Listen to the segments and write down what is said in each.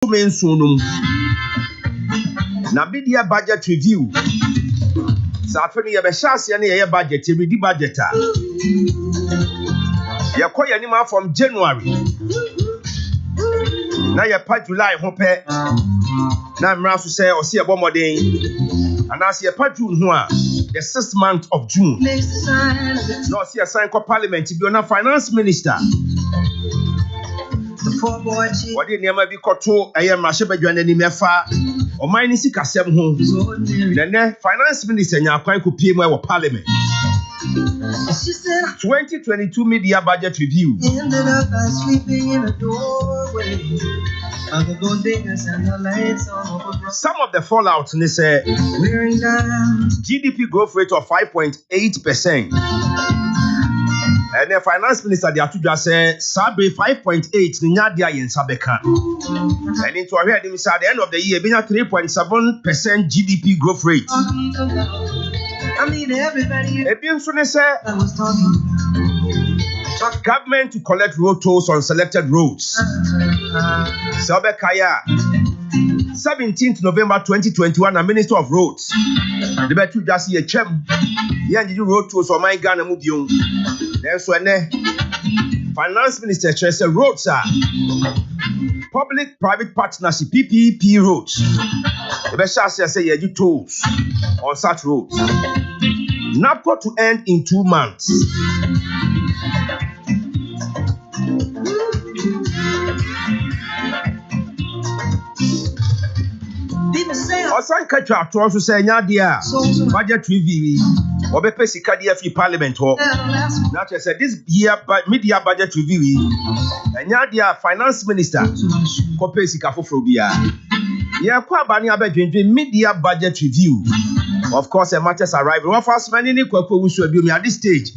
Sunum. Na media budget review. Safeni ya beshasi yani ya budget, ya di budgeta. Ya kwa ya nima from January. Na ya pa July hope. Na mrasu se osi ya bomodin. And as ya pa June huwa, the 6th month of June. No si ya sign kwa parliament, bi ona finance minister. Wadi niyama bi koto aya mrashe jwane ni mefa oman ni sika sem ho nene finance minister nya kwan ko pie mu e parliament 2022 media budget review ended up by sleeping in a doorway. Some of the fallout in this GDP growth rate of 5.8%. And the finance minister they have to just say Sabe 5.8 ni nyadia yen sabeka. And into here at the end of the year being a 3.7% GDP growth rate. I mean everybody government to collect road tolls on selected roads. Sabekaya 17th November 2021, a Minister of Roads. The better just see a chem. Yeah, you road tolls on my Ghana Mubium. That's when Finance Minister says roads are public-private partnership PPP roads. The best say you do tolls on such roads. NAPCO to end in 2 months. Osan Kacha to also say Nadia budget review. Obepe sika dia fi parliament ho. Now say this year media budget review. Nadia finance minister kope sika foforo bia. Yeah, kwa bani abedwendwe media budget review. Of course, a matters arrive. One first many ni kwa wusu abi at this stage.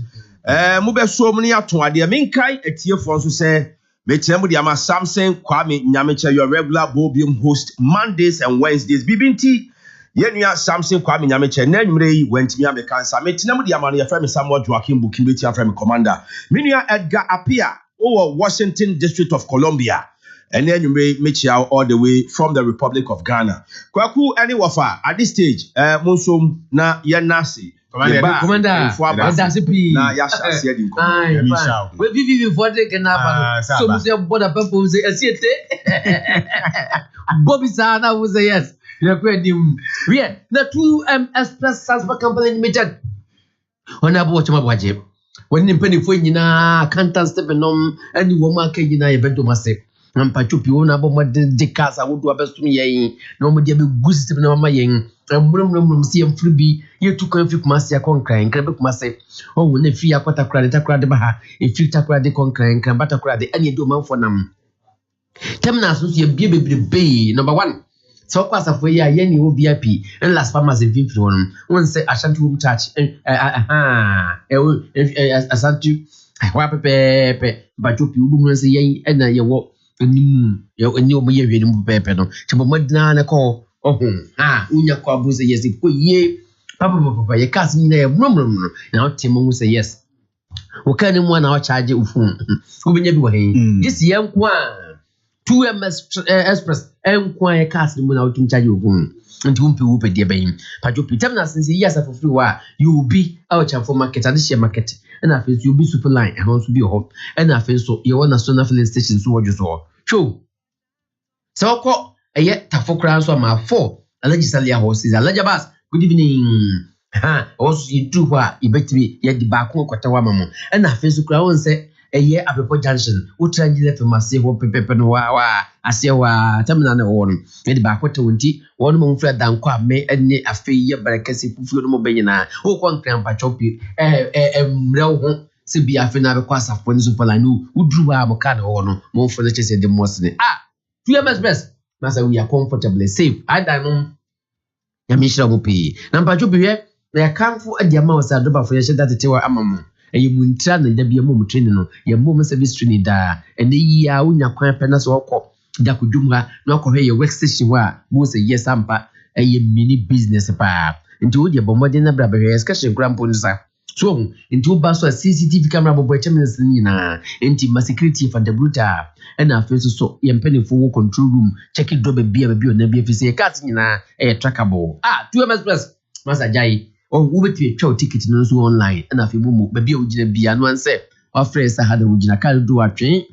Mube so many aton ade menkai etie for so say Metemu di ama Samson Kwame Nyameche, your regular Bohobio host Mondays and Wednesdays. Bibinti yenua Samson Kwame Nyameche nenumre went me am cancer. Metemu di ama no yeframe Samuel Joachim Bokeem beti aframe commander. Menua Edgar Apia over Washington District of Columbia. And then you may meet you all the way from the Republic of Ghana. Kwaku any wafa at this stage Munsum na Yanasi. Commander, that's a P. Na Yasha said in we vivi before they can have so we say border people say Bobby Sana was a yes. You quite him. We the 2M Express Transport Company Limited. On a watch my budget. When in penny for na can't step and any woman can you event to myself. Pachupi una bomba de casa would do a best to me. No more dear good step no my yang. Mrum see em freebie. You took a few master conquering, Quebec master. Oh, when if you are quite a credit, a credit baha, if you take credit conquering, can but a credit any domain for them. Temnas was your baby bay, number 1. So, pass of way, any VIP, and last farmers a victim. One say, I shan't room touch, I sent you. Pepe, but you women say, and you walk. Your new year pepe, to Madana call. Oh, Unya Kwabu say yes, ye, Papa, your cousin there, room. Now Timon will say yes. Who can one hour charge you? Who will you this young one 2M Express and quiet casting without to charge you. And whom people pay their bain. Pajupi Temna since yes, for free while you will be our champ for market and share market. And I feel you'll be super line and also be a hope. And I feel so you want a son of filling station so what you saw. True. So call a yet tafo crowns on my 4. A legislature horses, a larger bus. Good evening. Also, you do what you bet me yet the back walk at a woman. And I feel so crown say a year up a junction. What try you left from my silver paper no wa. I say wa terminal one. Made the back what 20. One month flat down quite may and a fee but I can see food more bayana. Oh, one cramp by choppy. No. Sibi afina because of when super I knew who drew our mocado or no more for the chase the most. 2M best. Master, we are comfortably safe. I don't know. Yamisha will pay. Number 2 here. They are come for a diamond for your shed that the amamo. And you won't tell there be a moment training. Your moment service training there. And the year when your quiet penance or cop. That could do no cohe your workstation where most a yes ampa a mini business pa. Into your bombardina brabber excursion grandpons. So into baso CCTV camera bobo cheminess nyina enti ma security for the bruta na afi so ye mpanifo control room check it do be na bi afi say cars nyina trackable 2ms plus masajai wo beti twa ticket no so online na afi bomo ba bi ogina bia no anse offer sa hada ogina ka do atwen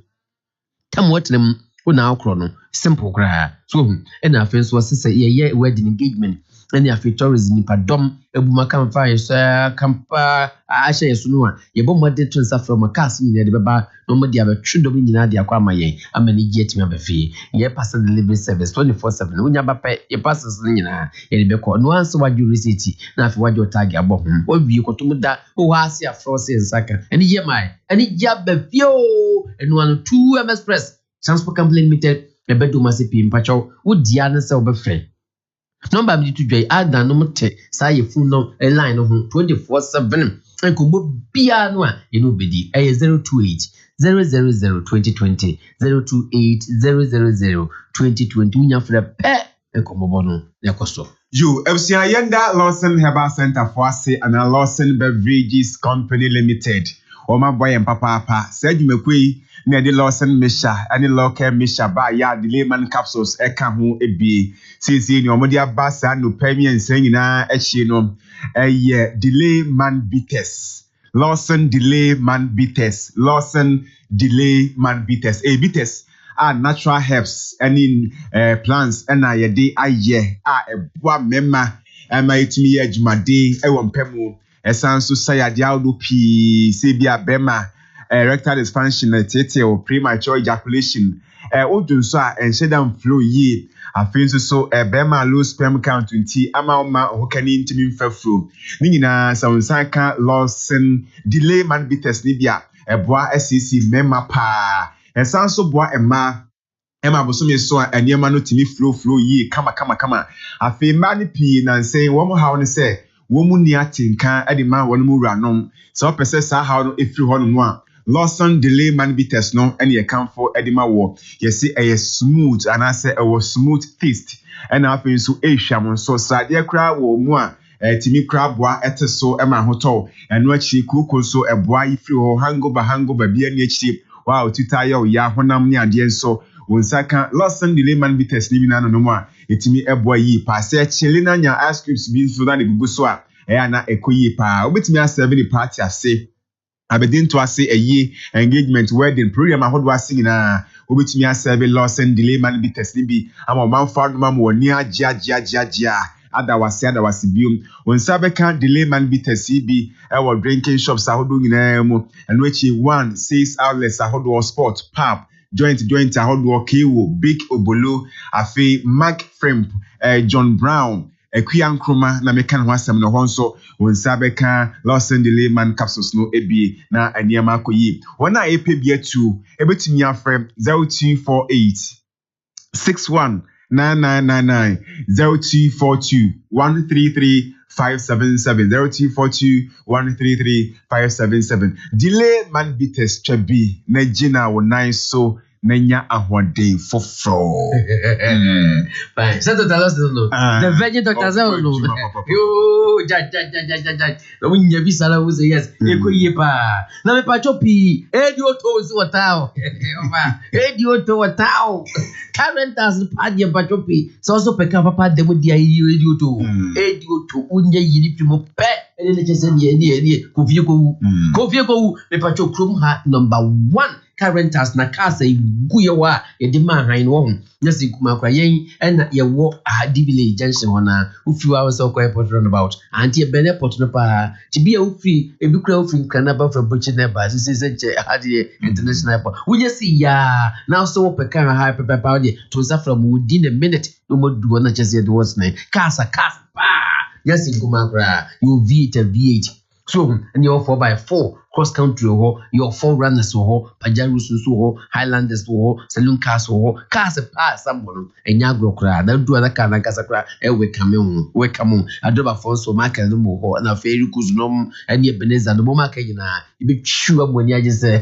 tam wotrem una akro no simple kra so na afi so sese ye wedding engagement any afi tourism ni padom ebuma kan fa yesa kampa ahye yeso no a yebo mode transfer from cars ni de beba no mode abetwedom nyina de akwa amaye amani gietimi abafi ye parcel delivery service 24/7 unya bape ye parcels nyina ye de beko no anse waju receipt na afi waju tag abo owie kotomuda o hase afro se nsaka ani ye mai ani gya bafio enu anu 2ms press transport company limited ebedo masipi mpacho wodia na se obefre number me to joy add na no te say your phone no line no 24/7 enko bia no a you know bedi 028 000 2020 028 000 2020 unya fra pe enko bobo no yakoso You Ebsia Yenda Lawson Herbal Center for Ase and Lawson Beverages Company Limited. Oma boy and papa said you mekwi near the Lawson Misha and the local Misha by ya the layman capsules eka ho ebi sisi ni omodia basa no pemi ensen na echino delay man bites Lawson delay man bites Lawson delay man bites bites are natural herbs and in plants and I de aye boa mema ama itimi adwumade ewon pemu esan so sayade awdo pi sebia bema erectile dysfunction tete or premature ejaculation odun so a enshedam flow yi afin so bema low sperm count nti ama hokani ntimi mfafro ni nyina sawnsaka Lawson delay man bites ni bia eboa SCC mema pa esan so boa Emma bosomi so eniema no timi flow yi kama afi mani pi na nsen wo mo hawo ne se wo mu ni atinka ade ma wo no mu ranom so pese sa hawo no efiri ho no a Lawson delay man bites no ene ye kan for ade ma wo ye se eye smooth anase e was smooth taste ena afi so ehwam so sade kra wo mu a timi kra boa eteso ema hoto eno achi kuku so eboa ifiri ho hangover bia ni achi wow titayo ya honam ni ade enso Wonsaka Lawson delay man bites ni na no mo a etimi eboa yi pa se chile na nya ice creams bi so na de gugu so a na ekoyi pa obetimi asebe ni party ase abedin to ase engagement wedding program ahodo ase nyina obetimi asebe Lawson delay man bites ni bi ama man fa no ma mo ni agya adawase biom wonsabe kan delay man bites bi ewo drinking shops ahodo nyina mu eno echi 1 6 outlets ahodo sport pub joint ahodo kewo big obolo afi Mark Fremp John Brown Kwian Kroma na mekan ho asem no ho nso wonsabe kan Lawson delay man capsules no ebi na aniema akoyi wona epe bia tu ebetimi afrem 0248 61 9999 0242 133 577 0242 133 577 delay man bites chabi na jina wo nine so nanya ahwade fofro fine so the virgin doctor say no yo ja no nya bi sala wo say yes ekoye pa na me pa chopi edioto si watao oba edioto watao current as pa dia pa chopi so peka papa dem dia edioto unje yiri primo pe ele chese ni kofie ko me pa chokrum ha number 1 current as na kasa guyewa ye de man han wo nyasi kuma kwa yen na ye wo adibile junction hona ufiwa we so kwa airport runabout anti e bene airport no pa tibia ufi ebikura ufi kana ba from buchi na ba sise che hadi international airport unyasi ya now so peka ha pepa de to sa from within a minute no mo do na chese de what's name kasa pa nyasi kuma kwa you V8 so and your 4x4 cross country your 4 runners Pajarus Highlanders saloon cars cars pass someone and yagro cry don't do other kind of casacra we come adoba for so market no more and a fairy cusnom and your beneza no more market you be sure when you just say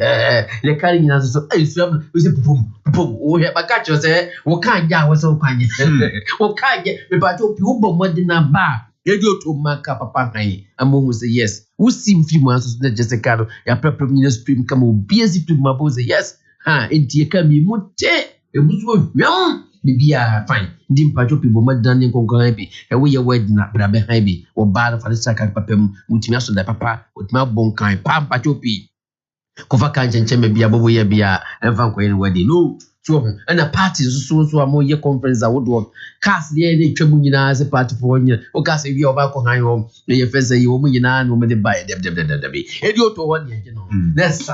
the carrying us so we say boom oh yeah but catch you say what kind ya was so kind what kind me but you more than a bar Edio to maka papa hai. Amo who say yes. Who seem few months na Jessica no. Ya prep supreme come busy to mabo say yes. Ha enti e kam yi mote. E muso yam. Bibia fine. Ndi mpacho people madan ne konkan bi. E wo ye word na bra be hai bi. Wo ba na fa saka papam. Mutimi aso da papa. Otima bon kan pa mpacho pi. Kofa kan chencheme bia bobo ye bia enfa ko yen wedding. No. So and a party so amo ye conference that would work. Cast the any trouble nyina as a party for you. O cast if you over ko han home. Ye first say you nyina no me dey buy dem. Edio to one ye no. Let's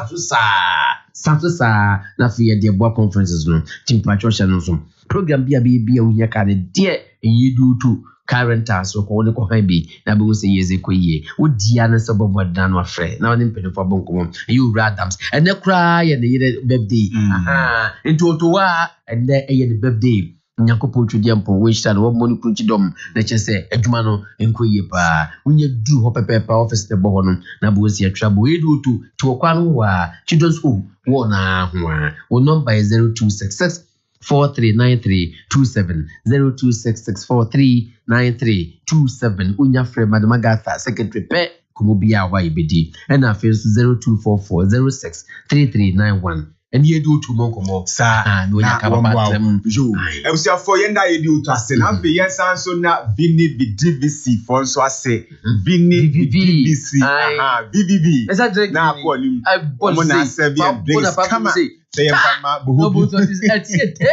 Santosa na fi de boa conferences no. Team patrol no so. Program bia unya ka de there you do to current so ko ne ko han bi na be say yeze ko ye. Wo dia na so bobo dan no afre. Na woni mpede for bonko you radams. And the cry and the birthday. Aha. Into wa and the birthday. Nyakopo twediampo we shall wo money krunchidom na chese adwuma no enkoye pa unye du ho pepepa office te bo no na bo si atwabo edu to kwa no wa children's home wo na ho wo number is 0266 439327 0266439327 unya frame Madam Agatha secretary pe kumubia wa ibedi and na face 0244063391 and you do to monko sa no ya kabatem jo e busi afo yenda ye di uto ase na fe yensan so na vini bdvc for so ase vini bdvc bbb na ko ni mo na se bi drinks kama say mama bohobio so this etiete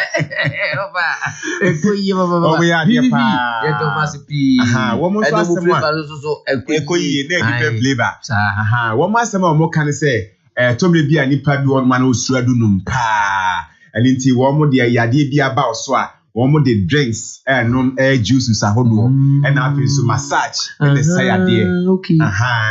oba ekoyi baba o ya de pa ye do masipi wo mo so ase so ekoyi na different flavor wo mo ase ma mo kan say tomre bia nipa bi won ma na osuadu num pa aninti wo mo de yade bia ba oso a wo mo de drinks nom juices ahodo na afi so massage and say ade okay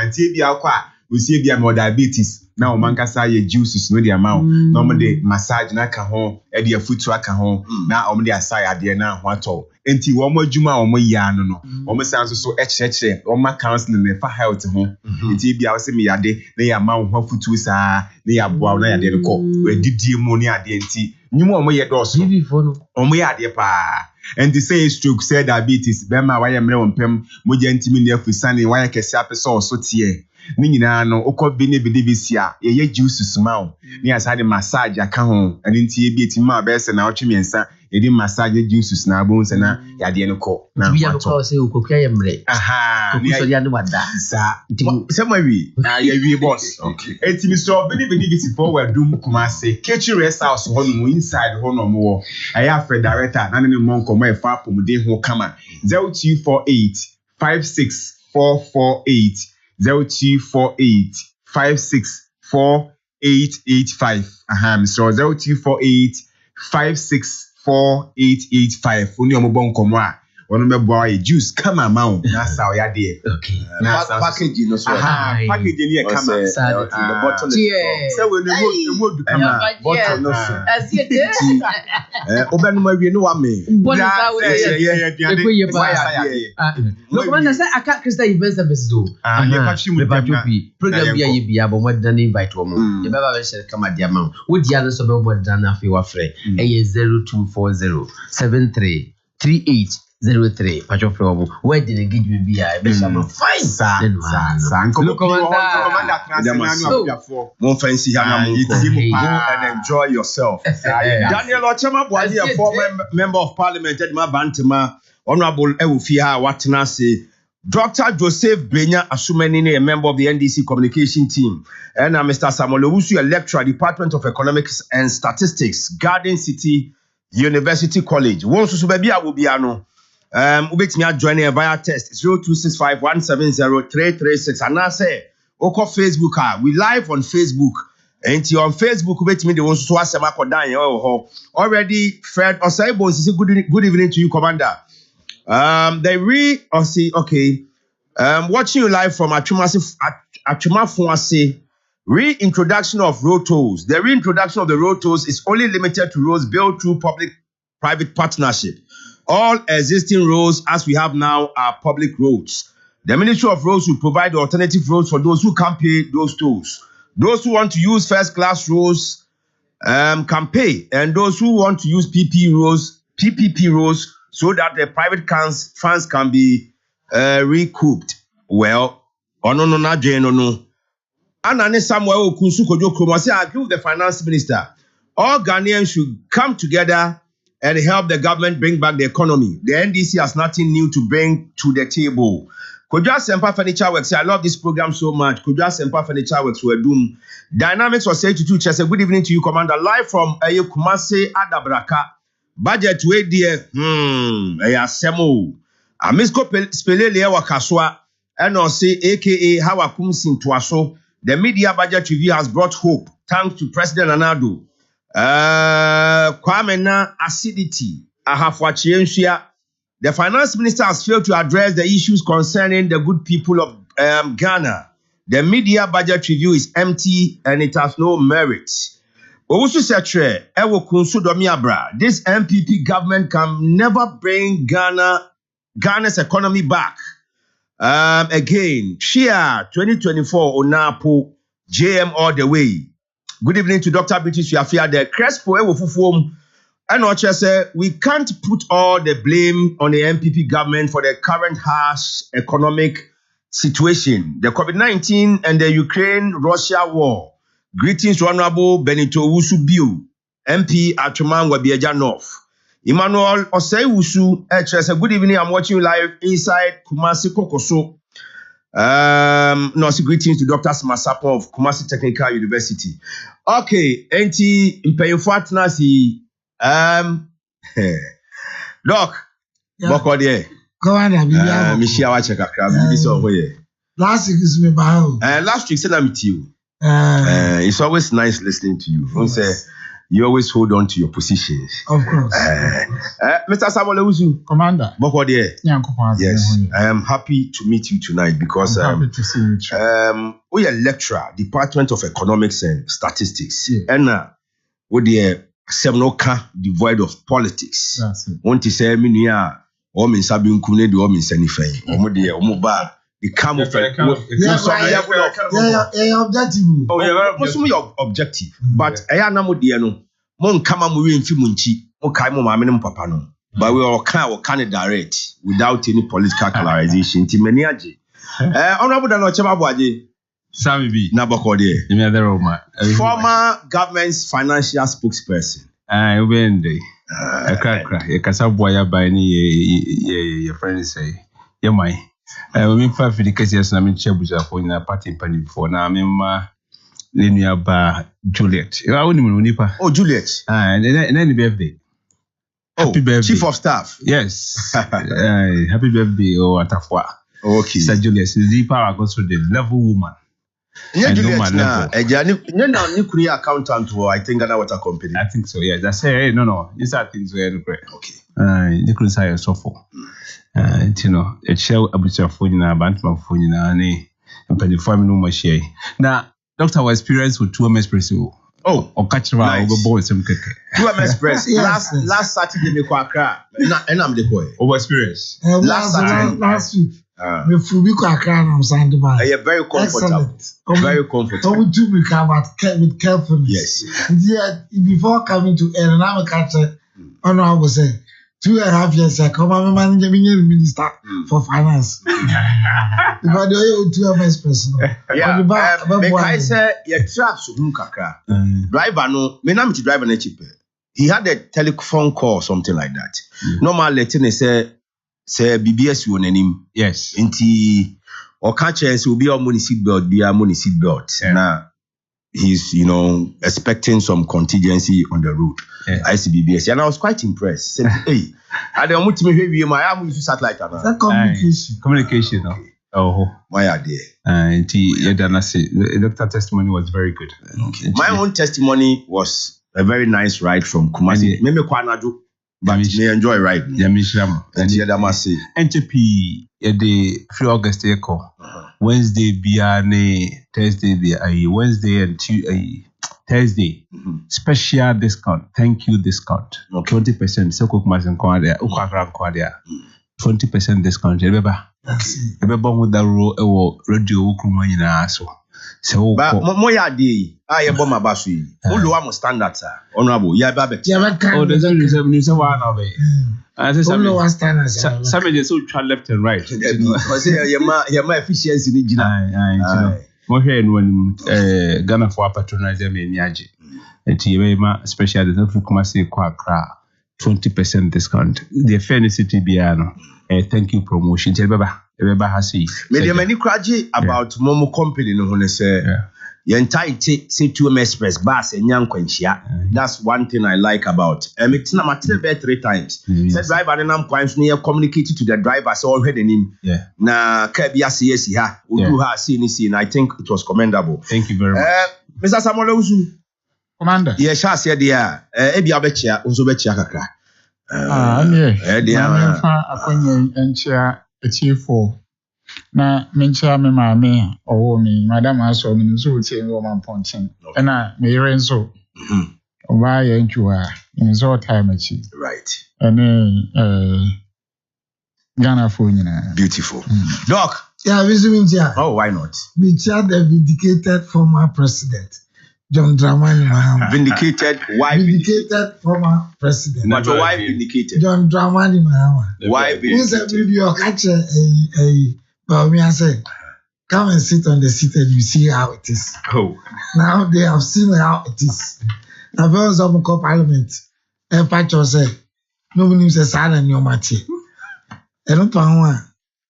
nti bia kwa osie bia mo diabetes na o mankasa ye juices no de amount na mo de massage na ka ho e de afutu aka ho na o mo de asai ade na ho ato enti wo mo adwuma wo mo ya no wo mo san so ekyekye wo ma counseling na fa health ho enti bia wo se me yade na ya ma ho afutu sa na ya boa na yade no ko we didie mu ni ade enti nyumu wo mo ye do so wo mo ya ade pa and the say stroke say diabetes be ma wa ye mre wompem mo je ntimi ne afusane wa ye kese apese so tie ni nyina no okọ bi ne bdvc a ye juices ma o ni asade massage aka ho ani ntie bi eti ma be se na otwemiensa ye di massage juices na abon se na yade no ko na bi ya ko se okokya ye mre ni so ya ne wada sa se ma wi ya wi boss okay eti mi so bdvc for we dum kuma se kitchen rest house ho no inside ho no mo aya fe director na ne mo nko mo e fa pomuden ho kama 0248 56448 0248 5648885 Mr. 0248 5648885 oni omo nkomo a wono meboa ye juice kama maun na sa o ya de okay na package no so package ni e kama the bottle say we no do kama bottle no so asiete obenu ma wie no wa me yeah ekoye pa no commander say aka krista event service do ye pachi mu program bia ye bia bo modern invite wo mo ye baba be share kama dia ma wo dia no so be modern afi wa frɛ eye 0240 73 3803 pacho from where did they give you be I be some fine sa commander mo fancy hana mo and enjoy yourself Daniel Ochema Boadi a former member of parliament Edma Bantama honorable Ewufia watena say Dr. Joseph Benya Asumeni, a member of the NDC communication team, and Mr. Samuel Owusu, a lecturer, Department of Economics and Statistics, Garden City University College. Once you be a will be ano. Ubetimi join via test 0265170336. And I say, Oko Facebook, we live on Facebook. And on Facebook, ubetimi the ones who are semakodan already. Fred Osaibo says good evening to you, Commander. Watching you live from Achumafuase. Reintroduction of road tolls. The reintroduction of the road tolls is only limited to roads built through public-private partnership. All existing roads as we have now are public roads. The Ministry of Roads will provide alternative roads for those who can't pay those tolls. Those who want to use first-class roads can pay, and those who want to use PPP roads, so that the private funds can be recouped. Well, no na jeno no. Anane Samuel Okunsu Kojo Kromo say I agree with the finance minister. All Ghanaians should come together and help the government bring back the economy. The NDC has nothing new to bring to the table. Kojo Asempa Furniture Works, I love this program so much. Kojo Asempa Furniture Works were doomed. Dynamics was 82 Chese. Good evening to you, Commander. Live from Kumase Adabraka. Budget way dear. Semo. Amisko Spelele Wakaswa. And say aka Hawakum Sintuaso. The media budget review has brought hope. Thanks to President Anado. Kwame na acidity. The finance minister has failed to address the issues concerning the good people of Ghana. The media budget review is empty and it has no merit. This MPP government can never bring Ghana's economy back. Again, Shia 2024 Onapo JM all the way. Good evening to Dr. British Fiafia, the Crespo Ewofufum. And Ocha said, we can't put all the blame on the MPP government for the current harsh economic situation. The COVID-19 and the Ukraine-Russia war. Greetings, Honorable Benito Wusu-Biu, MP Atuman Wabieja North. Emmanuel Osei Wusu, said, good evening, I'm watching you live inside Kumasi Kokoso. Greetings to Dr. Smasapo of Kumasi Technical University. Okay, enti impeyufat nasi Doc, boko de. Go on, Mishia wache kakra bibi so hoye. Last week is me bao. Last week said I'm with you. It's always nice listening to you. Yes. You always hold on to your positions. Of course. Mr. Samuel Uzu. Commander. Boko de. Yes. I am happy to meet you tonight because I'm happy to see you. We are lecturer, Department of Economics and Statistics. Yeah. And we are Semnoka devoid of politics. That's it. Want to say me niya o min sabi nkune de o min sanifen. O mo de o mo ba the camouflage. Objective. Oh, yeah, most of your objective. But I am not there. No, mon kama mu renfi munchi. Mo kai mo maame ne papa no. But we all can direct without any political colorization. Ti mani aje. Honorable Dan Ochema Boaje. Sammy B. Nabokode. Former government's financial spokesperson. Ubende. Akakra. Yakasaboya by ni your friends say. Yamai. We five for the cases na me chebuja for na party pani before na me ma linear ba Juliet. You are nipa. Oh, Juliet. And then birthday. Happy birthday. Chief of staff. Yes. Happy birthday Atafwa. Okay. Sir Juliet, the power goes to the level woman. Yeah, Juliet na ni accountant or I think Ghana Water Company. I think so. Yes. I say no. These are things we are okay. You could say so for. You know, a shell abuja phone na bantma phone na ne mpani family no machine. Now, doctor was experienced with 2M Express. Oh, or catch around over board some keke. 2M Express. Last Saturday me kwa Accra. And I'm the boy. Over experience. Last week. Me fubi kwa Accra na Sunday ba. Yeah, very comfortable. Very comfortable. How do we come with carefulness? Yes. Yeah, before coming to air and I'm a catcher. Oh no, I was saying 2.5 years ago, I'm managing minister for finance. Because the 2M Express. Yeah, I say, you trap so kakra. Driver no, me na me driver na cheap. He had a telephone call or something like that. Normal letting say BBS you on him. Yes. Inti or catch us will be our money seatbelt, be our money seatbelt. Now he's expecting some contingency on the road. Yeah. ICBBS, and I was quite impressed. Said, hey, I don't want to be my arm with satellite. That communication. Communication. Oh, my idea. And the doctor testimony was very good. Okay. My own testimony was a very nice ride from Kumasi. Maybe Kwanaju, but may enjoy riding. Yamishram. And the other must say. NTP, the 3 August echo. Wednesday, Biane, Thursday, Wednesday and Thursday, special discount, thank you discount, 20%. So cook mas inquire, 20% discount. Remember with the radio Ukrumani so So, but moya day, I am bomb basui. Ulu am standards, honorable. Yeah, babet. oh, there's only 7 one of it. I say Only one standard. some just so try left and right. Because your efficiency in Gina. More here when Ghana for patronize them in Yaji. And TMA, especially the Fukumasi Quakra, 20% discount. The fairness city piano. Thank you promotion. Tell Baba Hasi. Many many crazy about Momo company no one say. The entire say to express bus and young quenchia. That's one thing I like about. It's not matter 3 times. Said driver and I'm quite near communicated to the driver so already him. Yeah. Na Kabia CS ha. Udu ha see and I think it was commendable. Thank you very much. Mr. Samuel Uzu. Commander. Yeah, shall say there. Ebi abechia unso bechia kakra. Akonye enchia echifo na menchia me maame owo mi madam aso mi nso tie mi o manponchen na me yere nso oba ye ntwa nso time achi Right. Ghana for nyina Beautiful. Doc. Yeah, Vizimintia. Oh, why not? We chat the vindicated former president, John Dramani Mahama. Vindicated. Why Vindicated former president, But why vindicated? John Dramani Mahama. Why Who said vindicated? video catch but me I say, come and sit on the seat and you see how it is. Oh. Now they have seen how it is. Now there was some parliament. And Pacho say, nobody says sign and your mati. And no power.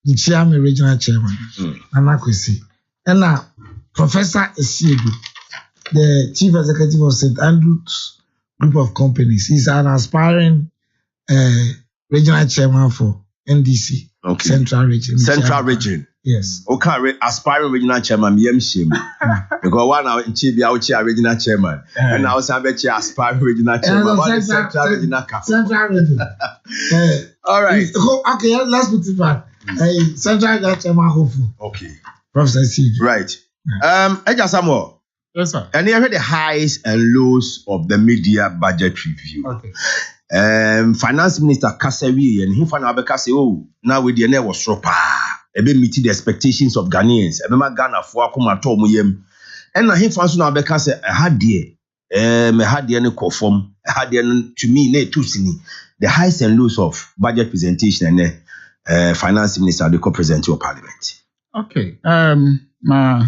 The chairman, regional chairman, Anakwesi. And now Professor Esiegu, the chief executive of St. Andrews Group of Companies. He's an aspiring regional chairman for NDC. Okay. Central Region. Central Region. Yes. Okay, aspiring regional chairman, shame. Because one hour in Chibi, I would chair regional chairman. And I was aspiring regional chairman. Central Regional Cap. Central Region. All right. Okay, let's put it back. Central Regional Chairman hopeful. Okay. Professor C. Right. Eja Samuel. yes sir And you heard the highs and lows of the media budget review. okay Finance Minister Kasewi and he found out because now with the net was proper. Ebe meet the expectations of Ghanaians. Ebe ma Ghana for akoma to omuyem. And now he found out because had there no conform. Had there to me ne too sini. The highs and lows of budget presentation and Finance Minister they co-present to Parliament. okay ma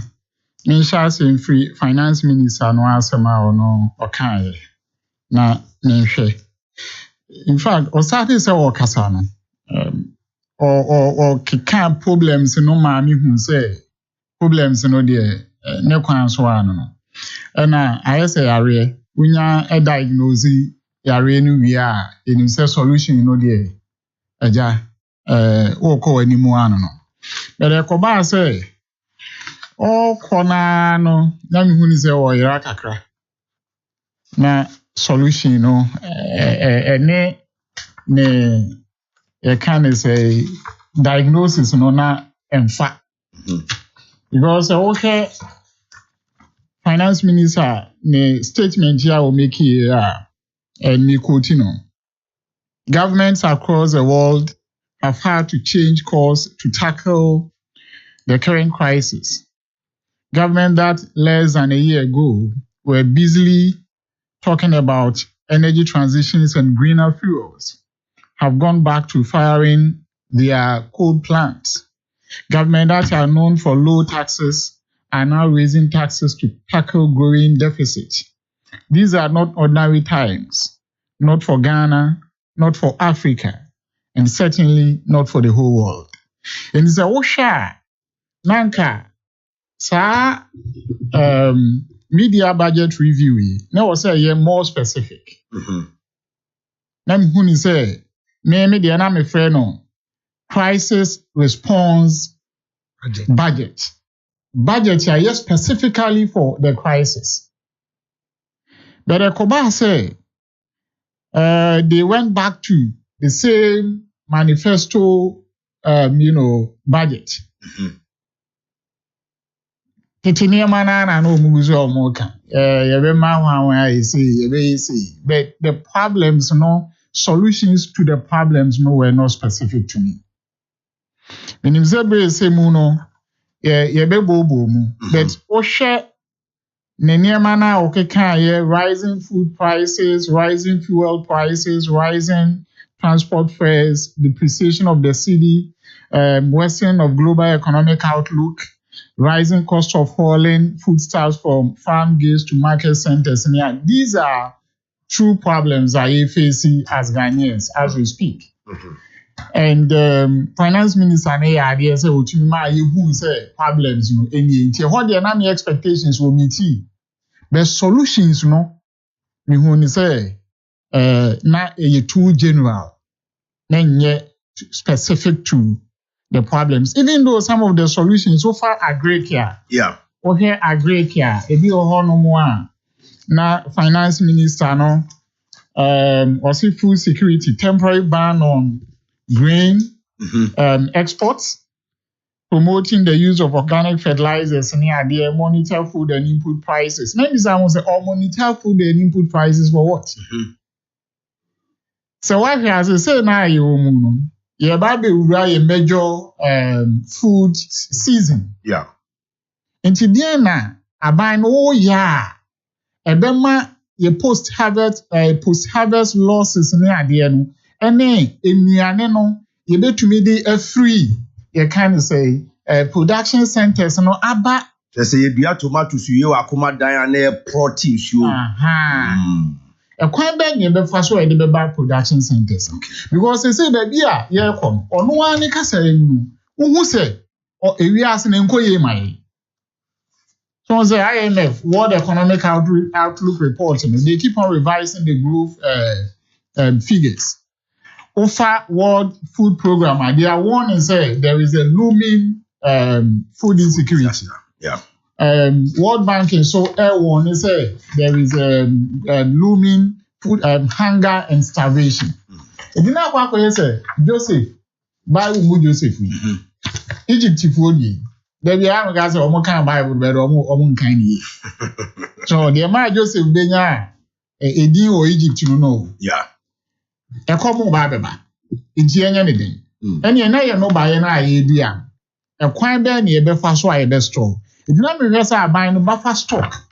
Nisha say free finance minister no asema ono okaye na nhwe in fact o started say o kasa no or kika problems no ma mi hu say problems no de ne kwan so ano no na I say yare unya a diagnose yare no wi a enu say solution no de aja o ko animu ano no but e ko ba say o kona no na mi hu ni say o yara kakra na solution no ne you can say diagnosis no na emfa because okay finance minister ne statement here will make here and me quoting governments across the world have had to change course to tackle the current crisis. Government that less than a year ago were busily talking about energy transitions and greener fuels have gone back to firing their coal plants. Government that are known for low taxes are now raising taxes to tackle growing deficits. These are not ordinary times, not for Ghana, not for Africa, and certainly not for the whole world. And it's a osha nanka sa media budget review. Now I say more specific. Now me say me the na me friend no crisis response budget. Budget here specifically for the crisis. But Koba say they went back to the same manifesto budget. Titiniama na no muguzo omoka. Yebe ma hwa I see, yebe see. But the problems solutions to the problems were not specific to me. When you say muno ye be bobo mu. But ohwe ne nneɛma na okeka ye rising food prices, rising fuel prices, rising transport fares, depreciation of the cedi, worsening of global economic outlook, rising cost of hauling foodstuffs from farm gates to market centers. And these are true problems that we face as Ghanaians as we speak. And finance minister na ya dey say otumi you who say problems any what the na expectations will meet. But solutions me who say na too general, na specific to the problems. Even though some of the solutions so far are great here. Yeah. Okay, are great here. Ebi oho no mo a na finance minister no also food security, temporary ban on grain exports, promoting the use of organic fertilizers near there, monitor food and input prices. Maybe someone say, monitor food and input prices for what? So what has to say now, you baby a major food season. Yeah. And today now, I buy no ebema ye post harvest losses near there no. Ene enuane no ye betumi dey free. You kind of say production centers no aba. They say you tomatoes you akoma dan na produce you. Ekwan be nye be fa so e dey be buy production centers. Because they say baby a ye come ono an ka say mu no. Who say ewi ase na enkoye mai. So the IMF World Economic Outlook report, they keep on revising the growth figures. OFA World Food Program, they are warning say there is a looming food insecurity. Yeah. World Bank and so warning say there is a looming food hunger and starvation. It did not say Joseph, buy Joseph, Egypt for you. Baby, I'm going to say, I'm kind of Bible, but I'm kind of. So, the man Joseph Benya, a deal or Egypt, you know. Yeah. A common Bible, it's anything. And you know, no buy an idea. A quite benny, a buffer so I best strong. It's not because I buy no buffer stock.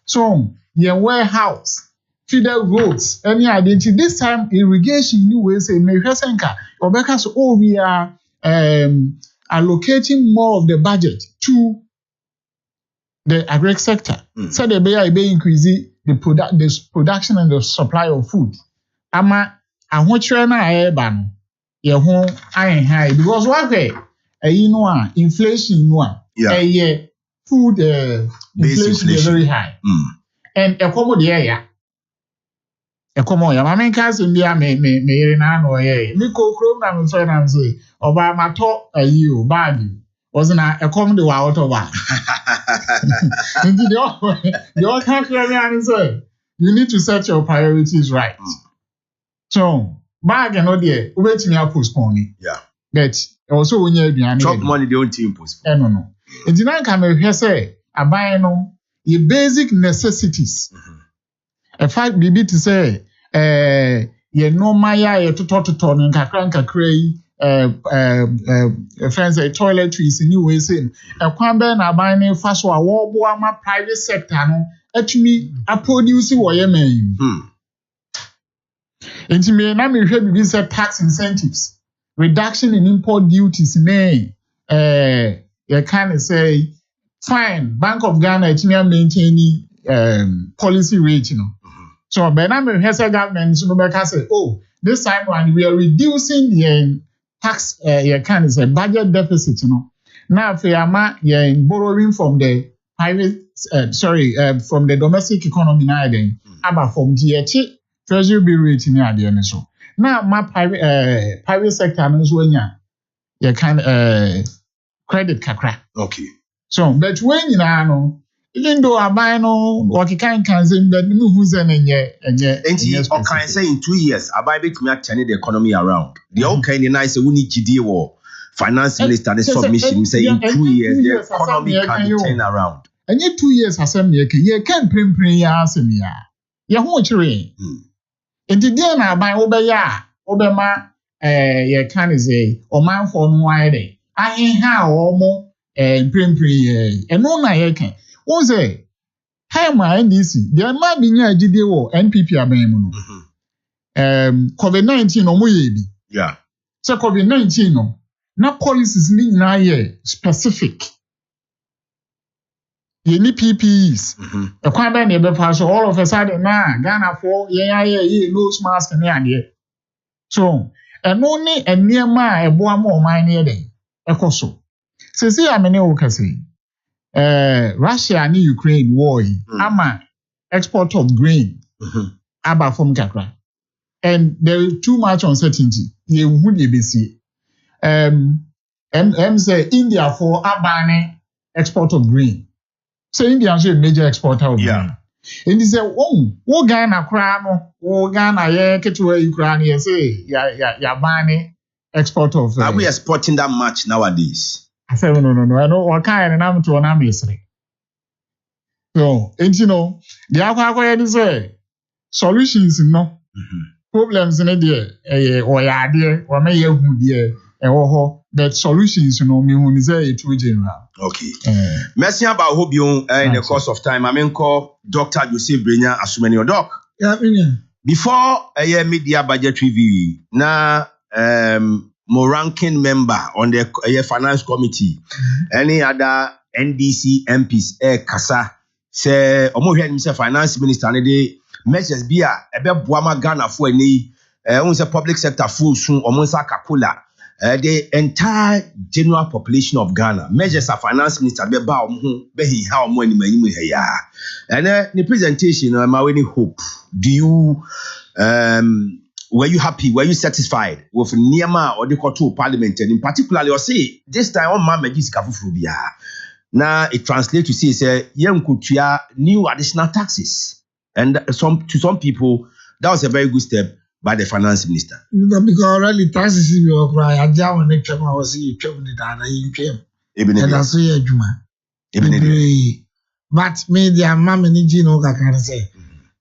So, your warehouse, feeder roads, any identity. This time, irrigation, you will say, Mehasenka, or because, we are, allocating more of the budget to the agri sector. So they be increasing the production and the supply of food. Ama ahotwe na eba no ye ho ayen high because what inflation food inflation is very high. And ekomo de ekomo ya mama nka se bia me yere na no ye mi kokrom na me so na say oba mato o bag was na ekom de wa auto ba indeed the all can't clearly answer. You need to set your priorities right. So bag no there obetimi postpone it. Yeah, but also when you aduane chop money they don't postpone. No indeed na ka me hwe say aban no ye basic necessities. In fact, bibi to say, ye no maya ye to in kakra yi, friends toiletries in way saying, kwan be na ban ne fa so a wo bo ama private sector no atumi a produce wo ye man. Enti me na me hwe bibi say tax incentives, reduction in import duties me you can say fine, Bank of Ghana atumi maintaining policy rate, you know. So, but I'm a government, so nobody say, this time when we are reducing the tax, kind of say budget deficit, you know. Now, if you are borrowing from the private, from the domestic economy, now then, about from DHT, Treasury bill rate in the so. Now, my private sector, you can credit kakra. Okay. So, but when you know, even though I buy no what can say but who's and can say in 2 years I buy bit me turn the economy around. The okay nice we need GD war finance minister the submission say in 2 years the economy can be turned around. And yet 2 years as some you can print ya semia. Ya ho chire. And the day na buy obema you can say o man for no ide. I ha omo Prem, and no, I can. What's it? Hey, my NDC, there might be near GDO, NPP, COVID-19 or Moyebi. Yeah. So COVID-19, no. Now policies need now specific. You need PPEs. A quite bad neighbor pass all of a sudden now. Ghana for nose mask and the so and only a near my a boy more my near day. A coso. So see, I'm an say. Russia and Ukraine war. I'm a export of grain. Aba from Kakra. And there is too much uncertainty. You would be see. Say India for Abane export of grain. So India is a major exporter of grain. And he said, "Oh, Ghana crown, Ghana, Ketua Ukraine, say, Bane export of." Are we exporting that much nowadays? I said, no. I know what kind and I'm to an army. So, and you know, the Aqua say solutions, no problems in it, or idea, or may you dear. That solutions, you know, me when is a true general. Okay. Merci about Bohobio in the course of time. I mean, call Dr. Joseph Brenya Asumeni your doc. Yeah, before a year media budget review, now more ranking member on the finance committee, any other NDC MPs, Kasa, say, Omo hear himself finance minister, and the measures be a Buama Ghana for any, public sector full soon, Omonsa Kakula. The entire general population of Ghana measures a finance minister be ba be how money here. And the presentation, my only hope. Do you were you happy? Were you satisfied with Niama or the Kotu Parliament? And in particular, you say this time on Mama Giskafufrubia. Now it translates to say young kutia new additional taxes. And to some people, that was a very good step by the finance minister. Because already taxes in your cry, I just want to tell was he traveling down in Kim. And that's where Juma. But me, their mom and Gino can say.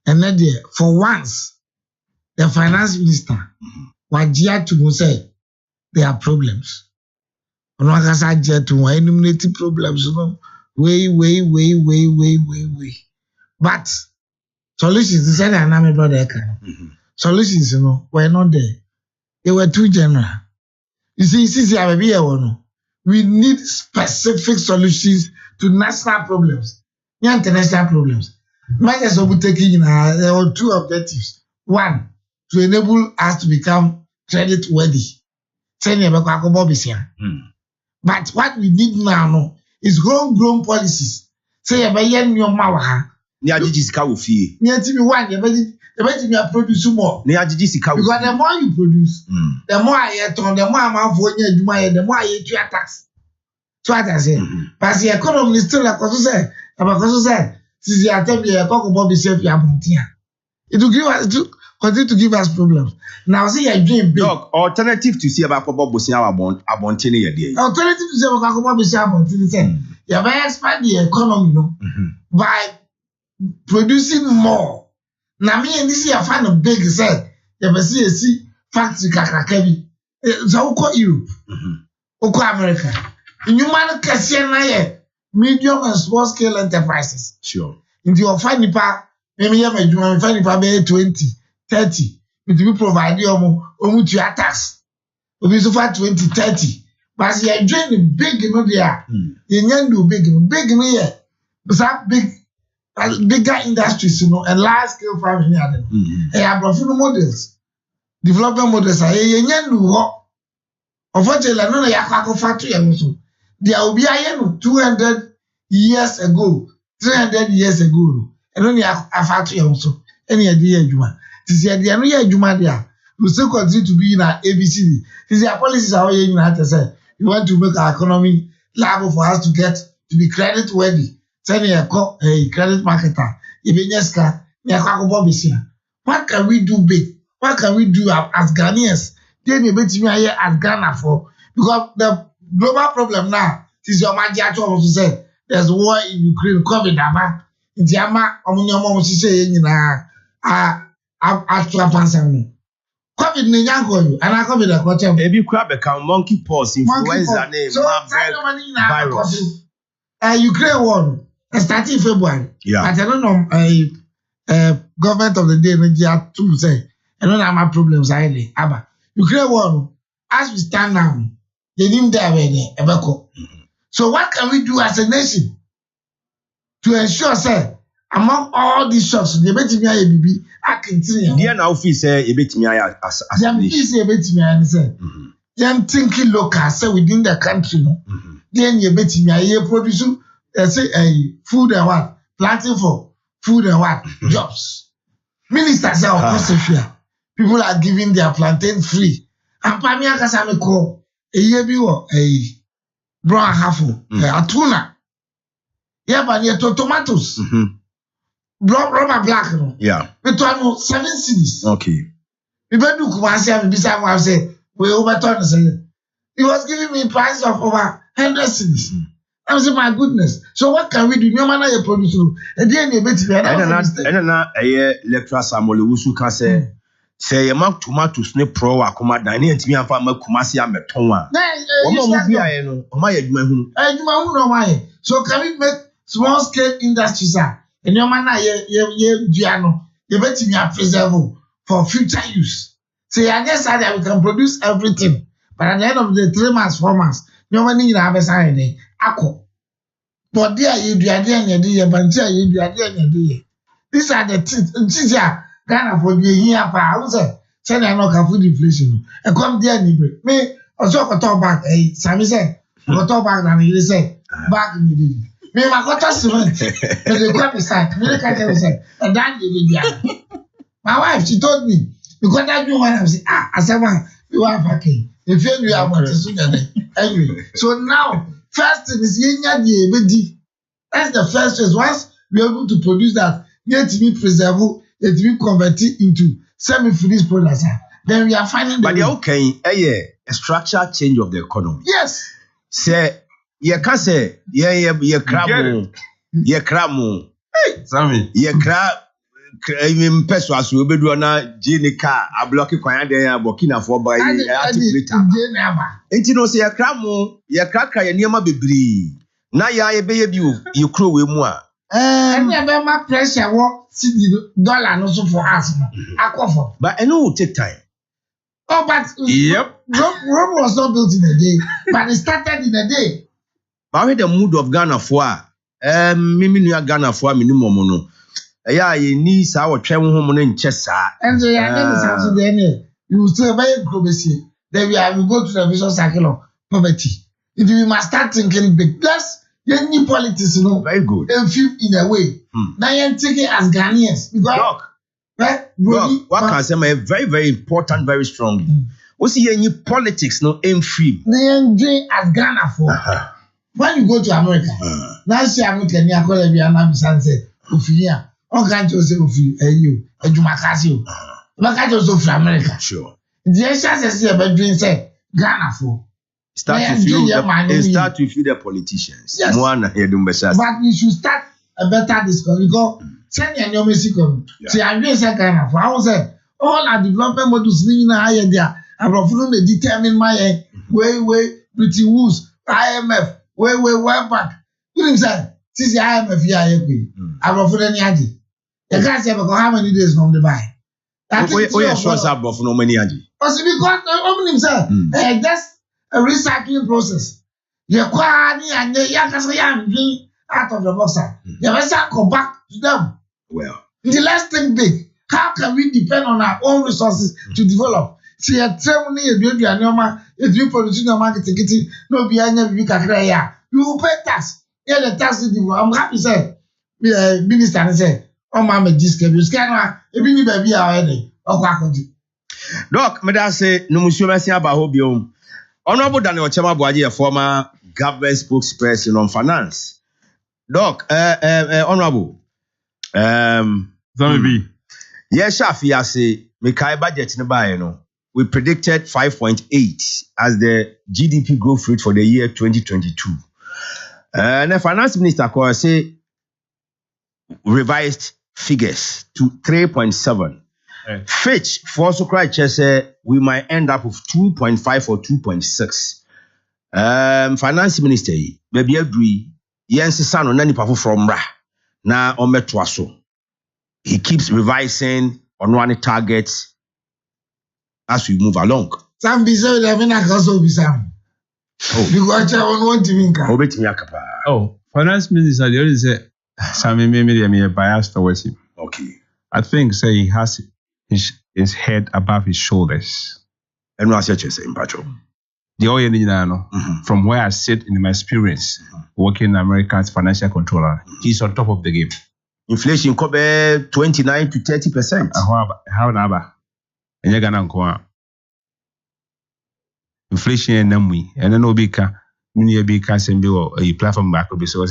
And then for once, the finance minister, what Gia to say, there are problems. On what I said to eliminate problems, you know, way. But solutions, they said, I'm a brother. Solutions, you know, were not there. They were too general. You see, we need specific solutions to national problems, international problems. Measures will be taken. There were two objectives. One, to enable us to become credit worthy. But what we need now is homegrown policies. Say, because the more you produce, the more I get on, the more I'm for the more I get tax. So what I say, but the economy is still like say, since you are telling me a cock about yourself, it will give us to continue to give us problems. Now see your dream big. Look, alternative to see about Bobo Bosia Abontini a day. Alternative to see about Bobo Bosia Abontini, you have expand the economy, no, by producing more. Now me and this year find a big said, you see factory Kakakebi. So call Europe, Oko America. In human Cassian, medium and small scale enterprises. Sure. If you find the part, maybe you may find the part 20, 30. It will provide you to your tax. Will be so far 20, 30. But you are doing the big, you know, there. You can do big, here. But that bigger industries, you know, and large scale farming. They have professional models, development models. Unfortunately, no, they are factory. There will be 200 years ago, 300 years ago, and only a factory also. Any idea, Juma? This year, the other Juma there will still continue to be in our ABCD. This year, policies are you have to say. You want to make our economy liable for us to get to be credit worthy. Send a credit marketer. What can we do big? What can we do as Ghanaians? Then you bet me here as Ghana for because the global problem now is your magic to say there's war in Ukraine, COVID, in Jama, Omunyamu say, COVID ni nyanko you, and I COVID the culture. Ebi kura beka monkeypox, influenza name, virus. Ukraine war, starting February. Yeah. But I don't know, government of the day, they are two say, I don't have my problems highly. Aba Ukraine war, as we stand now, they didn't die any ever. So what can we do as a nation to ensure, say, among all these shops, they bet me a baby, I continue. Dear now, fee say a bit me as them fees a bit me and say, them thinking local, say within the country, no. Then you bet me a produce, say a food and what planting for food and what jobs. Ministers are of course people are giving their plantain free. And Pamia Kasame call a year before a brown half a tuna. Yeah, but yet tomatoes. Rubber black, no? Yeah. We told 7 cities. Okay. We better do Kumasi and beside what I say, we overturned the he was giving me price of over 100 cities. I was saying, my goodness. So what can we do? No matter your producer, and then you bet me. And now a lecturer Samuel Wusu can say a mark tomatoes ne pro akoma dan ne ntimi afa ma Kumasi ametonwa. So can we make small scale industries and your man you bet me preserve for future use. Say I guess that we can produce everything, but at the end of the 3 months, 4 months, no money in have a sign. But there you do again, you do, but there you do again, these are the things Ghana for the year for house. Send I know food inflation. And come there, me also got talk back. Sammy said, got talk back, and he said, back in the day. Me, my got to cement. But the crap is like, me, can't tell you, and that you did. My wife, she told me, because I do want to say, I said, you are fucking. If you are what is anyway. So now, first thing is that's the first phase. Once we are able to produce that, yet to be preserved, yet to be converted into semi-finished products, then we are finding. But they're okay. A structural change of the economy. Yes. Say, you can say, cramu. Hey, Sammy. Crab. Even pesos will be doing a Jenica, a blocky Quayanda, Burkina for by articulator. And you know, say a cramu, ya cracker, ya near my baby. Now, ya baby, you crew with more. And never my pressure walk $60 also for us. But I know it will take time. Oh, but yep. Rome was not built in a day, but it started in a day. But with the mood of Ghana for Mimi Ghana for minimum. Yeah, you need our travel home in Chester. And so, you still very progressive. Then we go to the visual cycle of poverty. If we must start thinking big, plus, you need politics, you know. Very good. And feel in a way. Now you're taking as Ghanaians. Because, what can I say? Very, very important, very strong. We see any politics, no aim free. Then you as Ghana for. When you go to America, now see America, you call it Vietnam, say, Ufia. On can't just say you, and you must ask you. But I just for America. Sure. The answer is about doing say Ghana for. Start to feel the politicians. Yes. But we should start a better discussion because send your Mexico. See, I'm going to say Ghana for. I will say all our development models living higher there. I'm going to determine my way, Pretty Woods, IMF, way back. You know what I'm saying? Since the IMF here, I'm going to any idea. You can't say because how many days from the buy? Yeah, sure, sir, but for no many idea. Because himself, that's a recycling process. You acquire and you can say out of the box. You must go back to them. Well, the last thing big. How can we depend on our own resources to develop? See, a term near the normal, if you produce your marketing, no be any you will pay tax. Yeah, the tax is I'm happy to say, Minister said. Oh, Mamma, this can be scanned. If you baby already, Doc, Madam say, no, Monsieur Bohobio. Honorable Daniel Chamabuaji, a former government spokesperson on finance. Doc, Honorable. Yes, Shafi, say, Mekai budget in the we predicted 5.8 as the GDP growth rate for the year 2022. And the finance minister called say revised figures to 3.7. Fitch for also cried say we might end up with 2.5 or 2.6. Finance Minister, baby agree. Yes, son on any powerful from Ra. Now on Metwaso. He keeps revising on one targets as we move along. Some be so that I can also be some. Because I want to win. Oh, Finance Minister, the only say, some maybe biased towards him. Okay. I think say he has his head above his shoulders. And what's your saying, Patrol? The oil, from where I sit in my experience, working in America's financial controller, he's on top of the game. Inflation could be 29 to 30%. How now? And you're gonna go on. Inflation and namwe, and then obika, many bika send you a platform back of so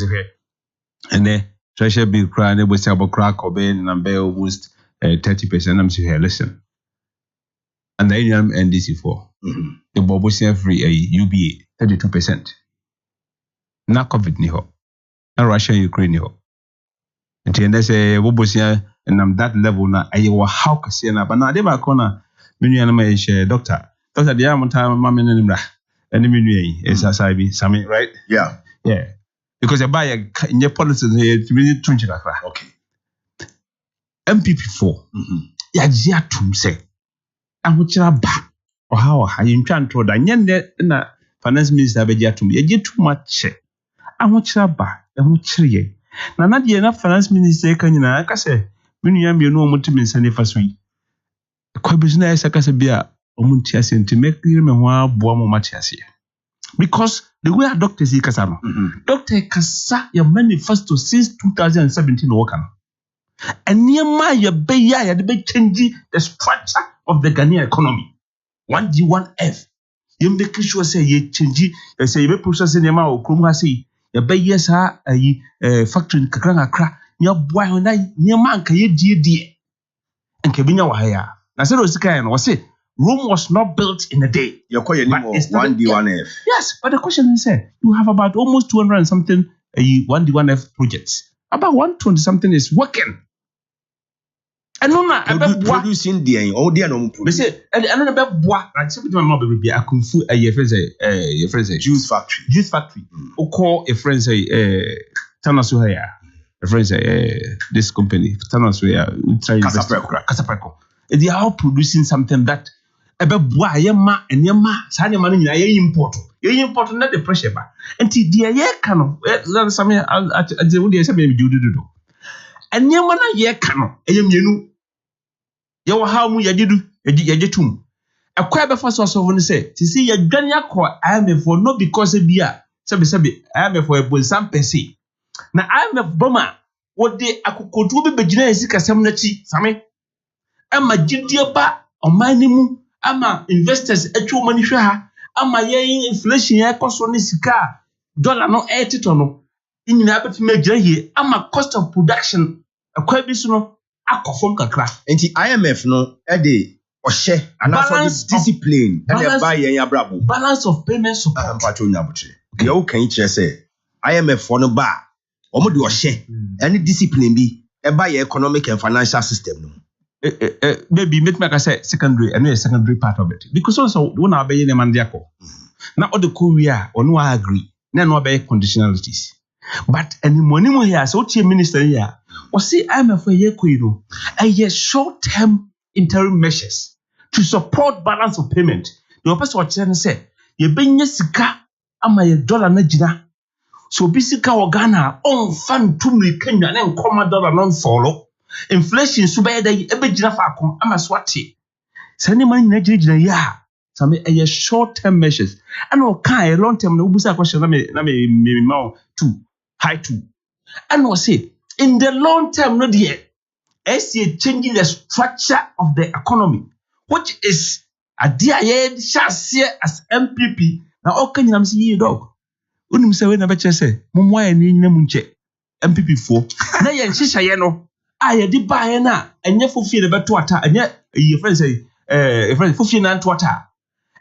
and then treasure bill cry, and was about crack or ben and be almost 30%. I'm saying, listen. And then I'm NDC4. The Bohobio free UBA 32%. Na COVID ni ho. Na Russia Ukraine ni ho. And they say Bohobio and I'm that level na ayewa how kase na but na de ba kona menu na ma share doctor the am time mama na nimra and menu is asabi sami right yeah because buy in your policies here to really tunchi kakra okay MPP4 ya jia tum say ahochira ba oha you try to da nyende na finance minister be jia tum ye je too much ahochira ba ahochire na de na finance minister kan nyina aka say menu ya me no omutimi nsane faso yi kwa business aka say bia omunti ase to make me ho aboa mo matiase because the way our doctors yi kasa no doctor kasa your manifesto since 2017 work am and niema ya be ya de be change the structure of the Ghanaian economy 1D1F you make sure say you change say you be process niema okrom ha say ya be yes ha ayi factory kakra kakra ya boy ho na niema anka ye die anka binya wa ya na say osika no say Rome was not built in a day. You're calling it 1D1F. Yes, but the question is, you have about almost 200 and something 1D1F projects. About 120 something is working. And no, producing the or the no. They say, and another bois. Like something my mother will be a kung fu a friend say juice factory. Or call a friend say Tanasuhaya. A friend say this company Tanasuhaya. Casapreco. They are all producing something that. Ebe boa yema enyema sa nyema no nyina ye import na the pressure ba enti de ye ka no let some ade wo de se be do enyema na ye ka no eyemienu ye wo ha mu ye tum akwa be fa so no say ti see ye dwane akọ IMF for no because bia sebe IMF for ebonsam pese na IMF boma wo de akokodu be begina esikasem na chi same ama gidie ba omanimu ama investors etwo money hwe ha ama ye inflation ye koso ne sika dollar no etito no nyina betima agira hie ama cost of production akwa bi so no akofom kakra enti IMF no e de ohye anaso discipline e de ba yen abrabo balance of payment support patro nyabotre ye wo kan kire say IMF for no ba omo de ohye any discipline bi e ba ye economic and financial system no maybe make I say secondary and a secondary part of it because also when I be in mandiako now all the Korea or no I agree no be conditionalities but any money mo here so tie minister here or see I'm for ye koino a short term interim measures to support balance of payment the person what say ye benye sika ama ye dollar na gina so bisika o Ghana on fan tumri Kenya na nkoma dollar non follow inflation so be dey ebegina fa akom ama swati sani man na gina ya some a short term measures and o kan long term no busa question na me ma to high to and o say in the long term no there as you changing the structure of the economy which is a dear as MPP na o kan nyam si dog unim se we na be che say mo ya ni nyina mu nche MPP4 na ye nhihya ye no aye di bae na enye fofie ne beto ata enye ye friend say friend fofie na nto ata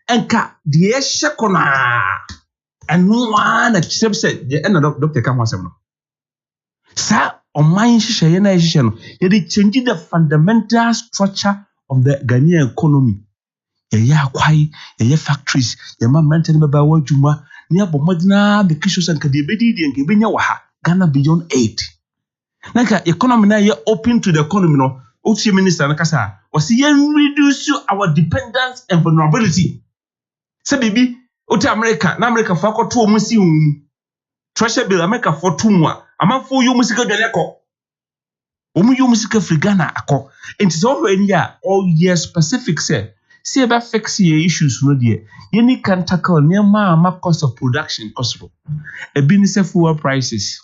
enka de ye hye kona enu na chisem say na doctor ka ho asem no sa oman nhihya ye na nhihya no ye dey change the fundamental structure of the Ghanaian economy kwai, factories, ma maintain baba wa juma, ni abomodina be kisho and kadi bedi di nke benya wa ha. Ghana beyond 8. Naka economy na ye open to the economy no. Otie minister na kasa, was ye reduce our dependence and vulnerability. Say bibi, otie America, na America fa ko to omusi treasure bill America for 2 mwa. Amanfo yo musika dweleko. Omu yo musika free Ghana akọ. Enti so ho eni a all year specific say see about fix your issues no there. You need can tackle near ma cost of production cost. A business fuel prices.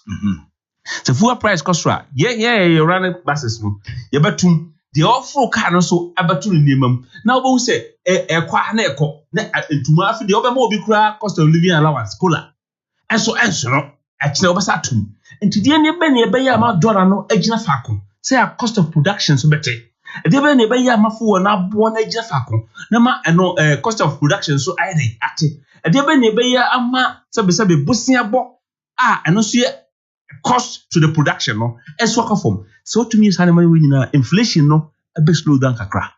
So fuel price cost ra. You run buses no. You betum the offer car so abatu minimum. Now we say kwa na eko na ntuma afi the obema obi kura cost of living allowance kola. Enso no akina obasa tum. Enti die ne be ne be ya ma dollar no agina fako. Say a cost of production so better. The be ne be ya ma fu na bo na agina fako. Na ma eno cost of production so ayi ate. The be ne be ya ama sebe bosia bo eno so ye cost to the production no enso akafom. So to me is animal we nyina inflation no e be slow down kakra.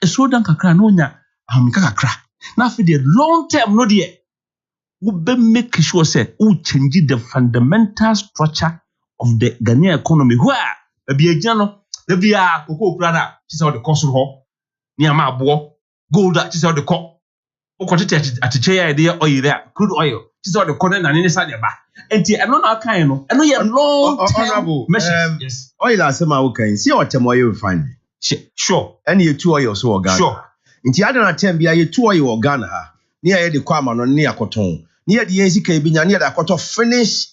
E slow down kakra no nya amika kakra. Na for the long term no there we be make sure say we change the fundamental structure of the Ghanaian economy where be agina no there be a cocoa brother this how the cost ho ni ama abo gold that is how the co okotete atiche idea oil there crude oil this how the corner na ni sa de ba enti eno na kan no eno ye long term measures. Yes, oil asema wo kan see otem oil refinery sure and you two oil so Ghana sure enti adana tem bia ye two oil Ghana ha ni ye de kwa ma no ni akoton ni ye de yensi kan bi nya ni ye da akoton finish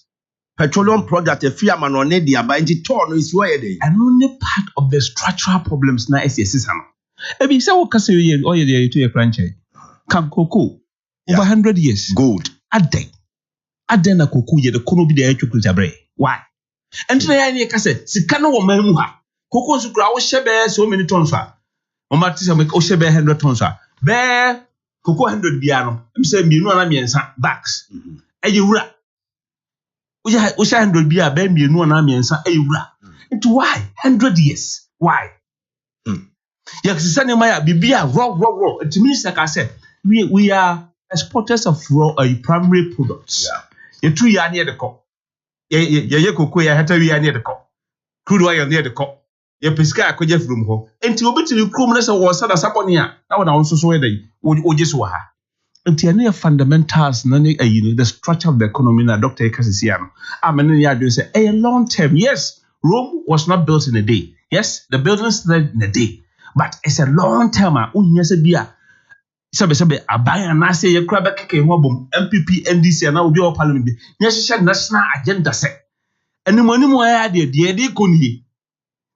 petroleum product e fi ama no ne dia ba enti to no isi oil dey and only part of the structural problems na SSS ano e bi say wo kase ye oil dey to ye cranche kan cocoa over 100 years gold aden na cocoa ye de kono bi dey atwukuru jabre why enti na ya ni kase sika no wo man mu ha cocoa nsu kura wo hye so many tons fa o ma ti say o hye 100 tons fa be cocoa 100 bia no em say mienu na miensa bags e wura o hye 100 bia be mienu na miensa e wura into why 100 years why yes say ma ya bibia raw it means like I said we are exporters of raw primary products. You two ya near the co. Ye cocoa ya hata we near the co. Crude oil near the co. Ye pesca akwaje from ho. Enti obetini krom na se wo sada saponia. Na wona wonso so dey. Oje so ha. Enti ene fundamentals na the structure of the economy na Dr. Ekasisi ano. Amene ya do say a long term. Yes, Rome was not built in a day. Yes, the buildings started in a day. But it's a long term. Unya se bia Sabe abaya na say ye kra be keke ho bom MPP NDC na obi o parliament bi nya hye national agenda se animanimu aya de koni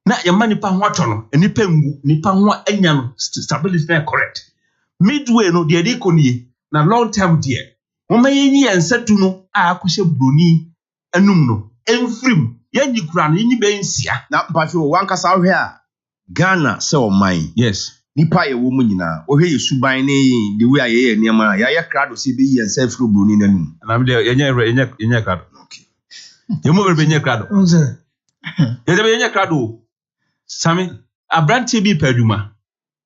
na ye manipa ho ato no nipa ngu nipa ho anya no stability na correct midway no de koni na long term de moma yenyi ensatu no a akohye broni anum no emfrim yenyi kura no yenyi be nsia na mpacho wankasa hwe a Ghana se o man yes nipa ye wo mu nyina o hwe yesuban ne the way aye niam ya ya krado se be yi ensa fro broni nanum na me de yenye krado okay ye mo be yenye krado nze ye de yenye krado sami abrante bi paduma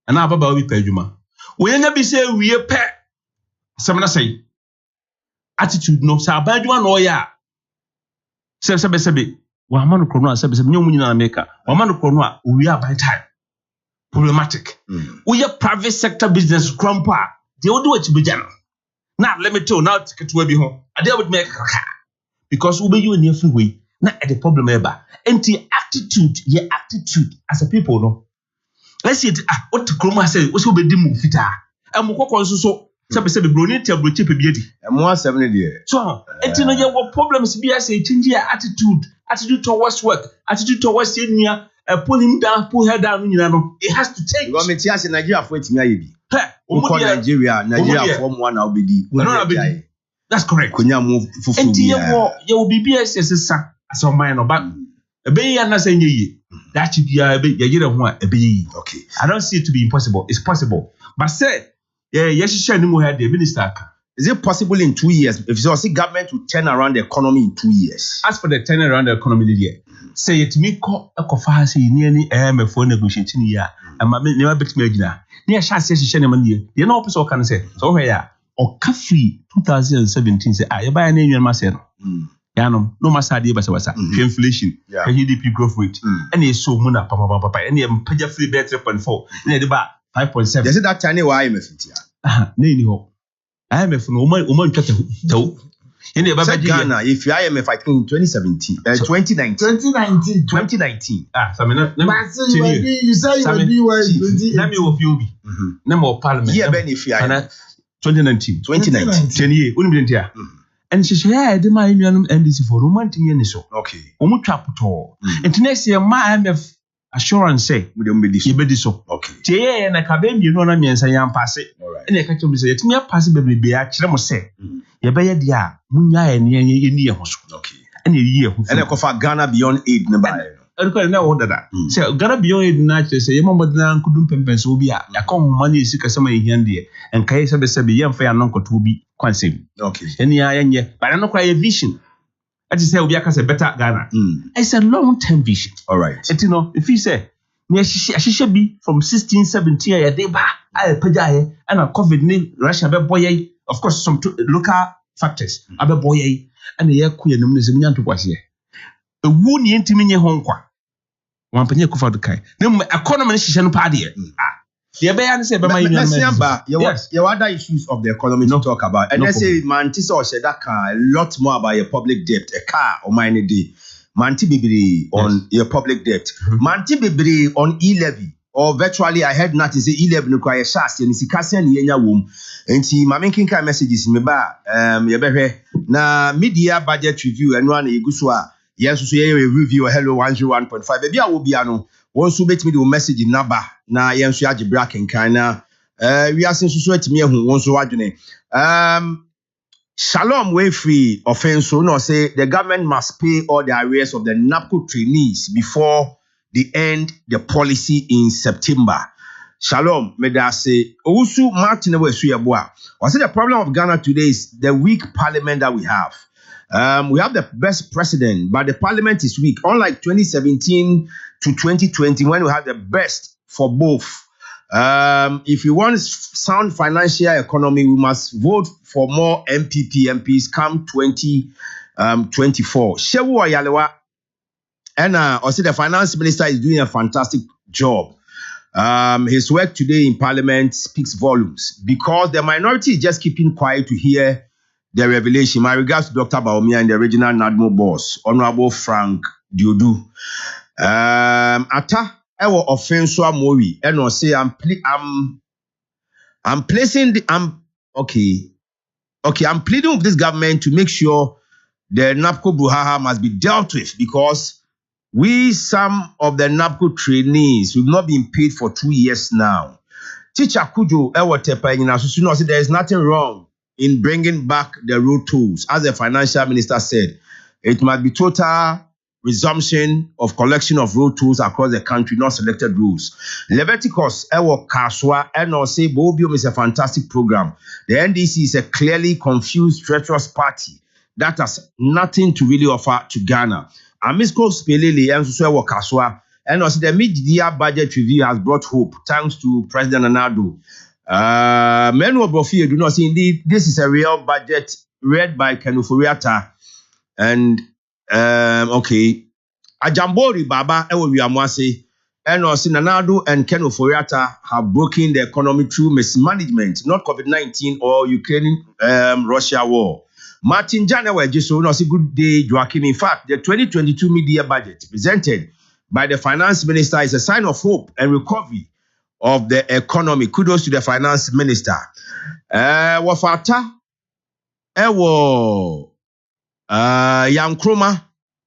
ana ababa bi paduma wo yenye bi se wiye pe samna sai attitude no sa abaduma no ya sebe wa manu krono a sebe nyomu nyina na meka wa manu krono a wiye aban time problematic. We are private sector business crumpa. They will do what you begin. Now let me tell you now to where be home. I deal with me because we be you in every way. Not at the problem ever. And the attitude as a people no. Let's see it. What the chroma say? What's will be the move fita? And we go so. Sabe broni te broche pe biedi. E mo 7 there. So, and you know your problems be as a change your attitude towards work, attitude towards senior. Pull him down, pull her down, it has to change. Government here Nigeria for it me Nigeria form one now be that's correct. Kunya move fufu. And you will be BS as a minor, but a bay and as any that should be a bit okay. I don't see it to be impossible. It's possible. But say, yes, you had the minister. Is it possible in 2 years? If you see government to turn around the economy in 2 years? As for the turning around the economy, say it me call a coffee nearly for negotiating here. And my never bet me again. Near Shasha Shenman, you know, so can say, so here, or Caffrey 2017 say, I buy a name in myself. Yanum, no mass idea, but was inflation, GDP growth rate, and it's so muna, papa, and you pay free bet 3.4, and about 5.7. Is it that tiny YMF? No, IMF, no woman, in the Ghana, if you IMF, I think in 2017, 2019. You say you will be where let me of you be. Number of parliament. Yeah, benefit 2019. 10 years. And she said, my NDC for romantic so. Okay. Omutraputo. And next year, my IMF assurance say, we don't be so. Okay. Tia and a cabin, you know, I mean, say, I'm passing. And I can't say, it's me a passing baby, be actually say. You better, dear, Munya and Ye hospital. Okay. And a year, and I call Ghana beyond aid. I don't know what that. So, Ghana beyond aid, naturally say, your mother couldn't pay so be a come money is sick as some in there, and Kaysa be young fair uncle to be conceived. Okay. And yeah, but I don't quite a vision. I just say, we are a better Ghana. It's a long term vision. All right. And you know, if you say, she should be from 16, 17 a day back, I pay and a COVID Russia, boy. Of course, some local factors. Abe boy, and the year queer numbers to was here. A wound intimate home qua. One penny for the kind. No economy is a party. The bayan said, but yes, there are other issues of the economy to talk about. And let's say Mantis or Sedaka a lot more about your public debt, a car or mine day. Manti Bibri on your public debt. Manti Bibri on e-levy. Or virtually, I heard not to say 11 require shots and Sikasian Yenya womb. And see, my making kind messages me ba na media budget review and one Iguswa. Yes, so a review HELLO101.5. Maybe I will be ano. Once you bet me the message in Naba na Yansu Aji Brack and Kana. We are since you me who wants to watch. Shalom way free offense. So no say the government must pay all the arrears of the NAPCO trainees before the end the policy in September. Shalom, may I say, also Martin Wesuyabwa. I say the problem of Ghana today is the weak parliament that we have. We have the best president, but the parliament is weak. Unlike 2017 to 2020, when we have the best for both. If we want sound financial economy, we must vote for more MPs come 2024. Shewu Oyalewa. And also the finance minister is doing a fantastic job. His work today in parliament speaks volumes because the minority is just keeping quiet to hear the revelation. My regards to Dr. Baumia and the regional NADMO boss, Honorable Frank Diodu. Ata ewo offenso amori and no say I'm pleading with this government to make sure the NAPCO Buhaha must be dealt with because some of the NAPCO trainees, we've not been paid for 2 years now. Teacher Kujo Ewotepa in Asusuno said there is nothing wrong in bringing back the road tolls. As the financial minister said, it must be total resumption of collection of road tolls across the country, not selected routes. Leviticus Ewo Kaswa and say Bohobio is a fantastic program. The NDC is a clearly confused, treacherous party that has nothing to really offer to Ghana. Amisco Spelele and Suswewo Kaswa, and also the mid-year budget review has brought hope thanks to President Anado. Menu Bofie do not see indeed this is a real budget read by Kenufuriata and Ajambori Baba Ewo Wiamwase and also Nanado and Kenufuriata have broken the economy through mismanagement, not COVID-19 or Ukraine-Russia war. Martin January just so not a good day, Joachim. In fact, the 2022 mid-year budget presented by the finance minister is a sign of hope and recovery of the economy. Kudos to the finance minister. Wafata ewo Yankroma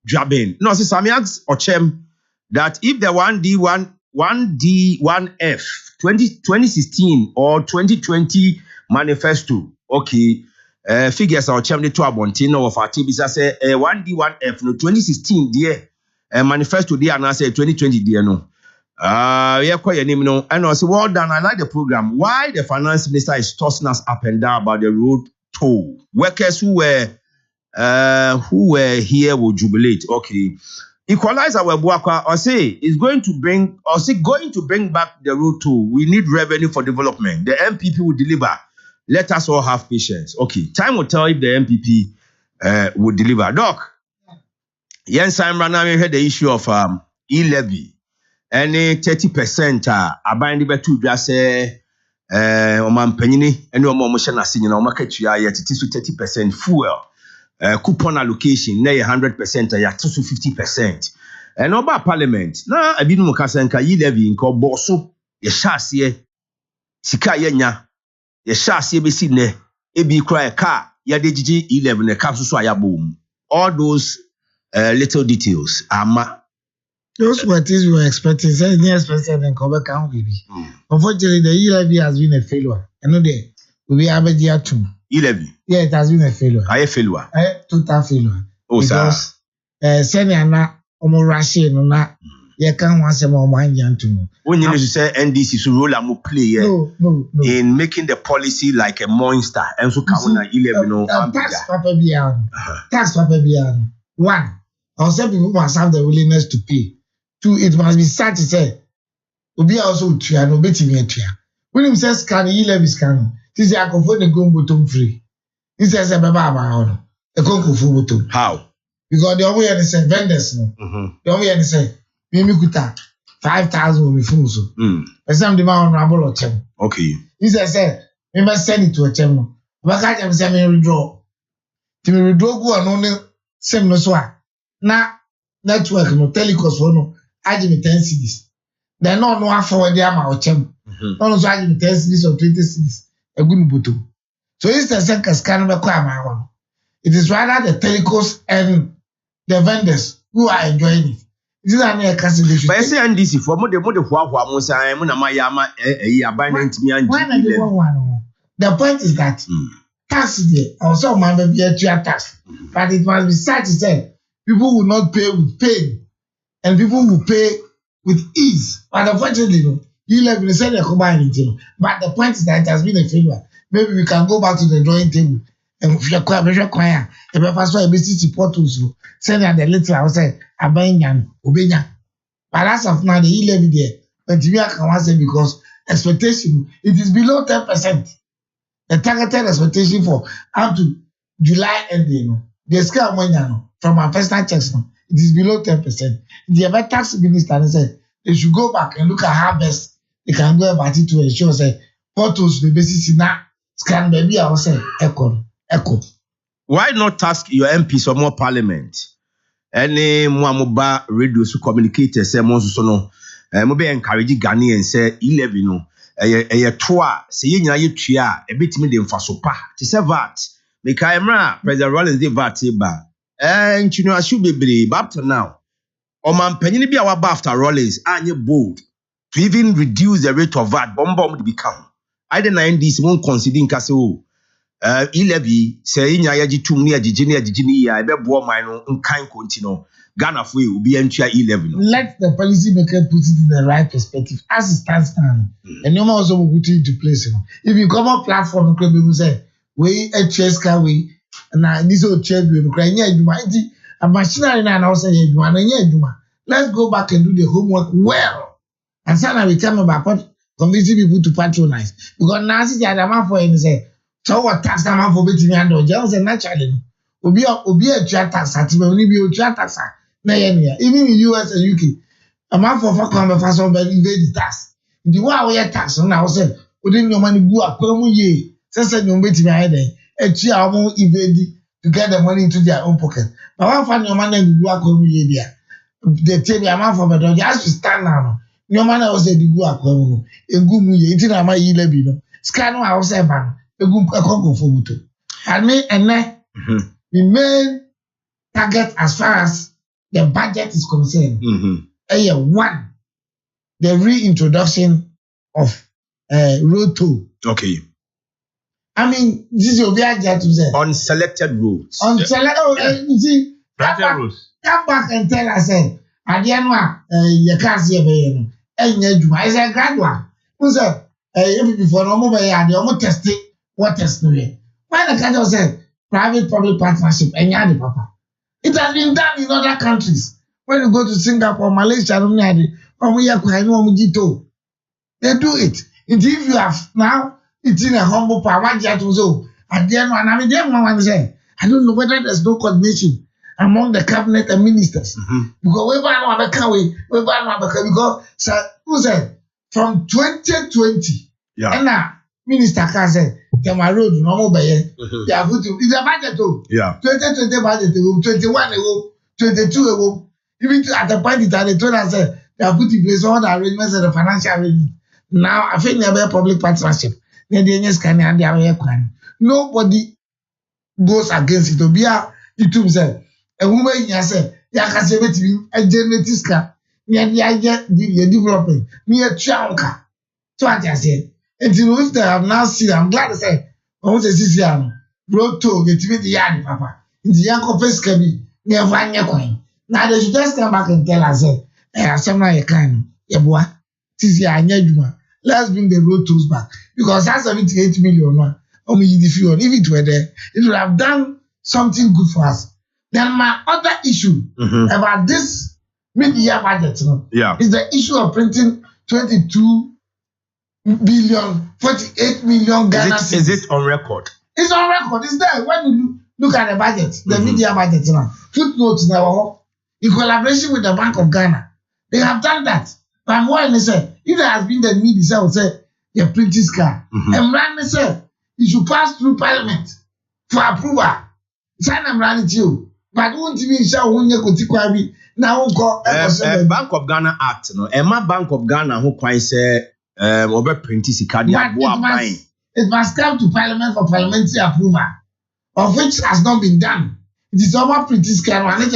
Jabin. No, see Samiax Ochem that if the 1D1F 2016 or 2020 manifesto, okay. Figures are chemly to Abontino of our TBS say 1D1F no 2016 dear manifesto dear and I say 2020 dear no. Yeah, quite your name no. And also well done. I like the program. Why the finance minister is tossing us up and down about the road toll? Workers who were here will jubilate. Okay. Equalizer Webuaka or say is going to bring back the road to we need revenue for development. The MPP will deliver. Let us all have patience. Okay, time will tell if the MPP will deliver. Doc, yes, I'm running here the issue of e-levy. Any 30% abind the two just say Oman Penny and no more motion as in our market yet it is 30% fuel. Coupon allocation, nay 100%, ya to 50%. And over parliament, na abinu mukasenka yi levy in boso, ye shasiye, sika yenya, ye shasiye besi ne, ebi cry car, ya dejiji 11 ne kapsu ya boom. All those little details, those were things we were expecting. Say near expected and cover count baby. Unfortunately, the e-levy has been a failure. I know that we be average year 2. E-levy? Yeah, it has been a failure. A failure? Total failure. Oh, because, Seniana, Omorashi, no, na, you can't want some more mind to know. When you say NDC, so roll a more play no. In making the policy like a monster, and so come on, 11, no, tax Papa Biano. Tax Papa Biano. 1, I'll say people must have the willingness to pay. 2, it must be sad to say, Obi also tria, no betting me a tria. When him says, can e-levy scan? This is a confirm the gun bottom free. This is a baba, a conco full bottom. How? Because the only way say vendors, no. The only way say, Mimi Kuta, 5,000 will be full so. But some demand on Rabble or Chem. Okay. This is said, we must send it to a Chem. But I can't say me withdraw. To me withdraw go and only same no swa. Now, network no telecos for no, I give me 10 cities. They no forward the amount of Chem. No, so I give me 10 cities or 20 cities. A good bottom. So it's the second scan of one. It is rather the telecos and the vendors who are enjoying it. This is an air cancellation. But I say NDC for more the Musa Mayama abandoned me and the point is that tax is there. Also, man, be a tax, but it must be sad to say people will not pay with pain and people will pay with ease. But unfortunately, you live in the same combined. But the point is that it has been a failure. Maybe we can go back to the drawing table and if you're choir, if I pass by a basic support to send out the little outside, Abayan, Obenya. But as of now, the e-levy there, but we can say because expectation, it is below 10%. The targeted expectation for up to July ending, the scale of from our personal checks, it is below 10%. The tax minister said they should go back and look at how best they can go about it to ensure that photos the basis in that scan baby I will say echo. Why not task your MPs or more parliament? Any Muamuba radio to communicate say monso no be encourage Ghanaians say 11 no a toa say yinya yetua e betimi de mfa so pa ti say VAT make Emra President Rollins de VAT ba ntino asu bebre up to now oman panyin bi awaba after Rollins anye bold to even reduce the rate of VAT bomb to become either 90s won't consider in case e-levy say yinya yaji tum ne agigini ya ebe bo man no nkan continue Ghana for you be enter e-levy. Let the policy maker put it in the right perspective as it stands now. And no more also put it into place. If you come up platform, people say we a chess car we na this old chair we no cry nya aduma a machinery na na say aduma na nya aduma. Let's go back and do the homework well. And so now we come about convincing people to patronize because now see the other for him say so what tax na man for betimi and just say naturally obi a tax at we need be o tax na here even in US and UK a man for come be fashion be invade the tax the one we tax na say odi your money go akwamu ye say you betimi aye den etu am invade to get the money into their own pocket but one fan your money go akwamu ye dia the tell me man for be just to stand now your money was say the go akwamu no engumu ye nti na ma yi lebi no scan no I say ban egum akoko for muto and me the main target as far as the budget is concerned. One, the reintroduction of road toll. Okay. I mean, this is your to say on selected roads. On selected, you see, come back and tell us, at the end, you can't see a baby. And I say, gradual. Who said, before no more, they almost testing what test no way. Why the kind of say private public partnership and yadi papa? It has been done in other countries. When you go to Singapore, Malaysia, they do it. If you have now, it's in a humble power. I don't know whether there's no coordination among the cabinet and ministers. Because who said from 2020, and now Minister Khan said, my road, no more. It's a budget. 2020 budget, 21, 22, even at the point that they told us they have put in place all the arrangements and the financial arrangements. Now, I think they have a public partnership. Nobody goes against it. It himself. A woman said, Yakasebeti, a genetiska, near the development, near Chanka. So I just said, and if they have now seen, I'm glad to say, I want to see road to get to the yard, Papa. In the Yanko Face can be near Vanya Coin. Now they should just come back and tell us, something kind, Yabua, let's bring the road tools back. Because that's 78 million. If it were there, it would have done something good for us. Then my other issue about this mid-year budget is the issue of printing 22 billion, 48 million Ghana. Is it on record? It's on record. It's there. When you look at the budget, the mid-year budget now, footnotes now, in collaboration with the Bank of Ghana, they have done that. But more than say, if there has been the need, I would say, the printing scar. And Randy said, it should pass through Parliament for approval. Sign and run it you. But won't you be sure when you go to Kwabi? Now, Bank of Ghana Act, no, Emma Bank of Ghana, who quite say, over printing scar, it must come to Parliament for parliamentary approval, of which has not been done. It is over printing scar, and it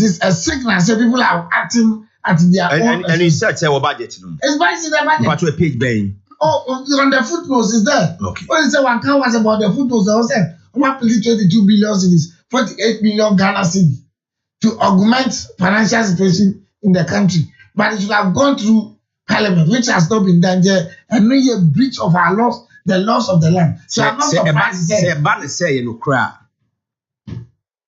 is a signal, so people are acting at their own. And you said, say, budget. It's by the budget. But to a page baying. Oh, on the footnotes is there. Okay. When you say one count was about the footnotes, I was saying, what 22 billion cities, 48 million Ghana city to augment financial situation in the country. But it should have gone through Parliament, which has not been done there, and no a breach of our laws, the laws of the land. So I'm not surprised to say. Say, you know, cry.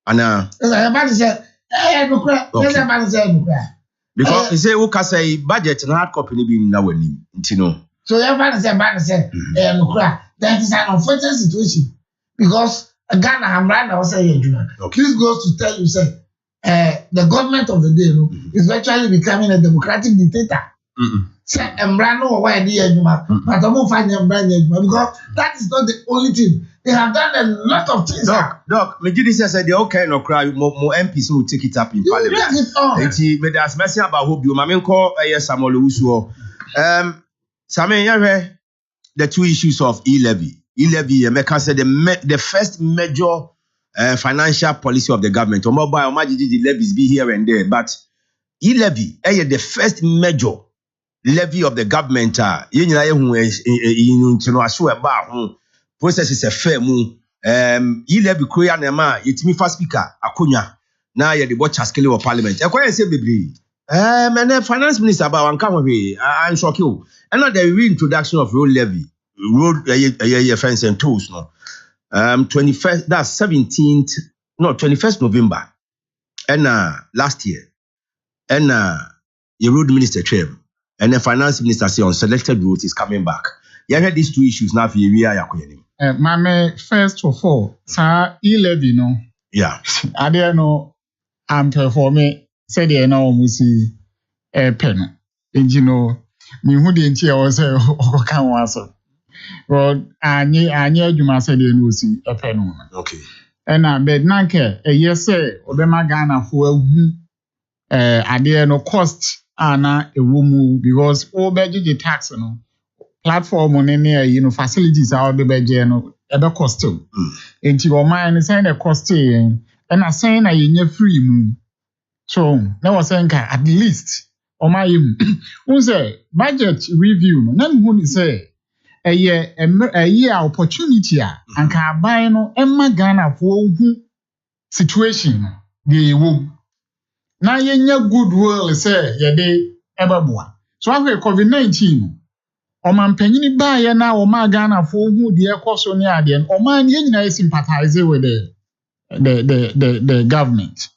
And everybody say, hey, no cry. Everybody say, no cry. Because you say, who can say budget and hard copy be now when you know. So everybody say, no cry. That is an unfortunate situation because Ghana, I'm right now saying, this goes to tell you, say, the government of the day is virtually becoming a democratic dictator. Say, Embrano or why but I won't find Embrano because that is not the only thing. They have done a lot of things. Doc, Majidi said they all kind of cry. More MPs will take it up in Parliament. But there's messing about Bohobio. Mamin call Samuel Usuo. Samuel, the two issues of e-levy. E-levy, America said the first major financial policy of the government. Mobile, the levies be here and there, but e-levy, the first major levy of the government. Process is a fair move. E-levy Korea Nema, Yitimi first speaker, Akunya. Now you're the watch scale of Parliament. I quite say, baby. And the finance minister about one come away. I'm shocked you. And not the reintroduction of road levy, road fence and tools. No, 21st. That's 21st November. And last year, and your road minister Trim and the finance minister say on selected roads is coming back. You had these two issues now for you. Mame, first of all, sir, e-levy no. Yeah. I don't know. I'm performing. Said they know musi pen. And you know, me who didn't hear was a can was. Well, I you must say they know see a pen. Okay. And I bet nanke a yes say Obama Ghana for I dare no cost ana a woman because all budget the tax no platform on any facilities out the budget no ever cost too. Into your mind is saying a cost and I saying I free moon. So that was saying at least on my who say budget review none who say a year opportunity and can buy no Emma Ghana for situation the womb. Now your goodwill say ye day eberboa. So after COVID-19 o man penny buy na o ma Ghana for who the cost on the o man ye sympathize with the government.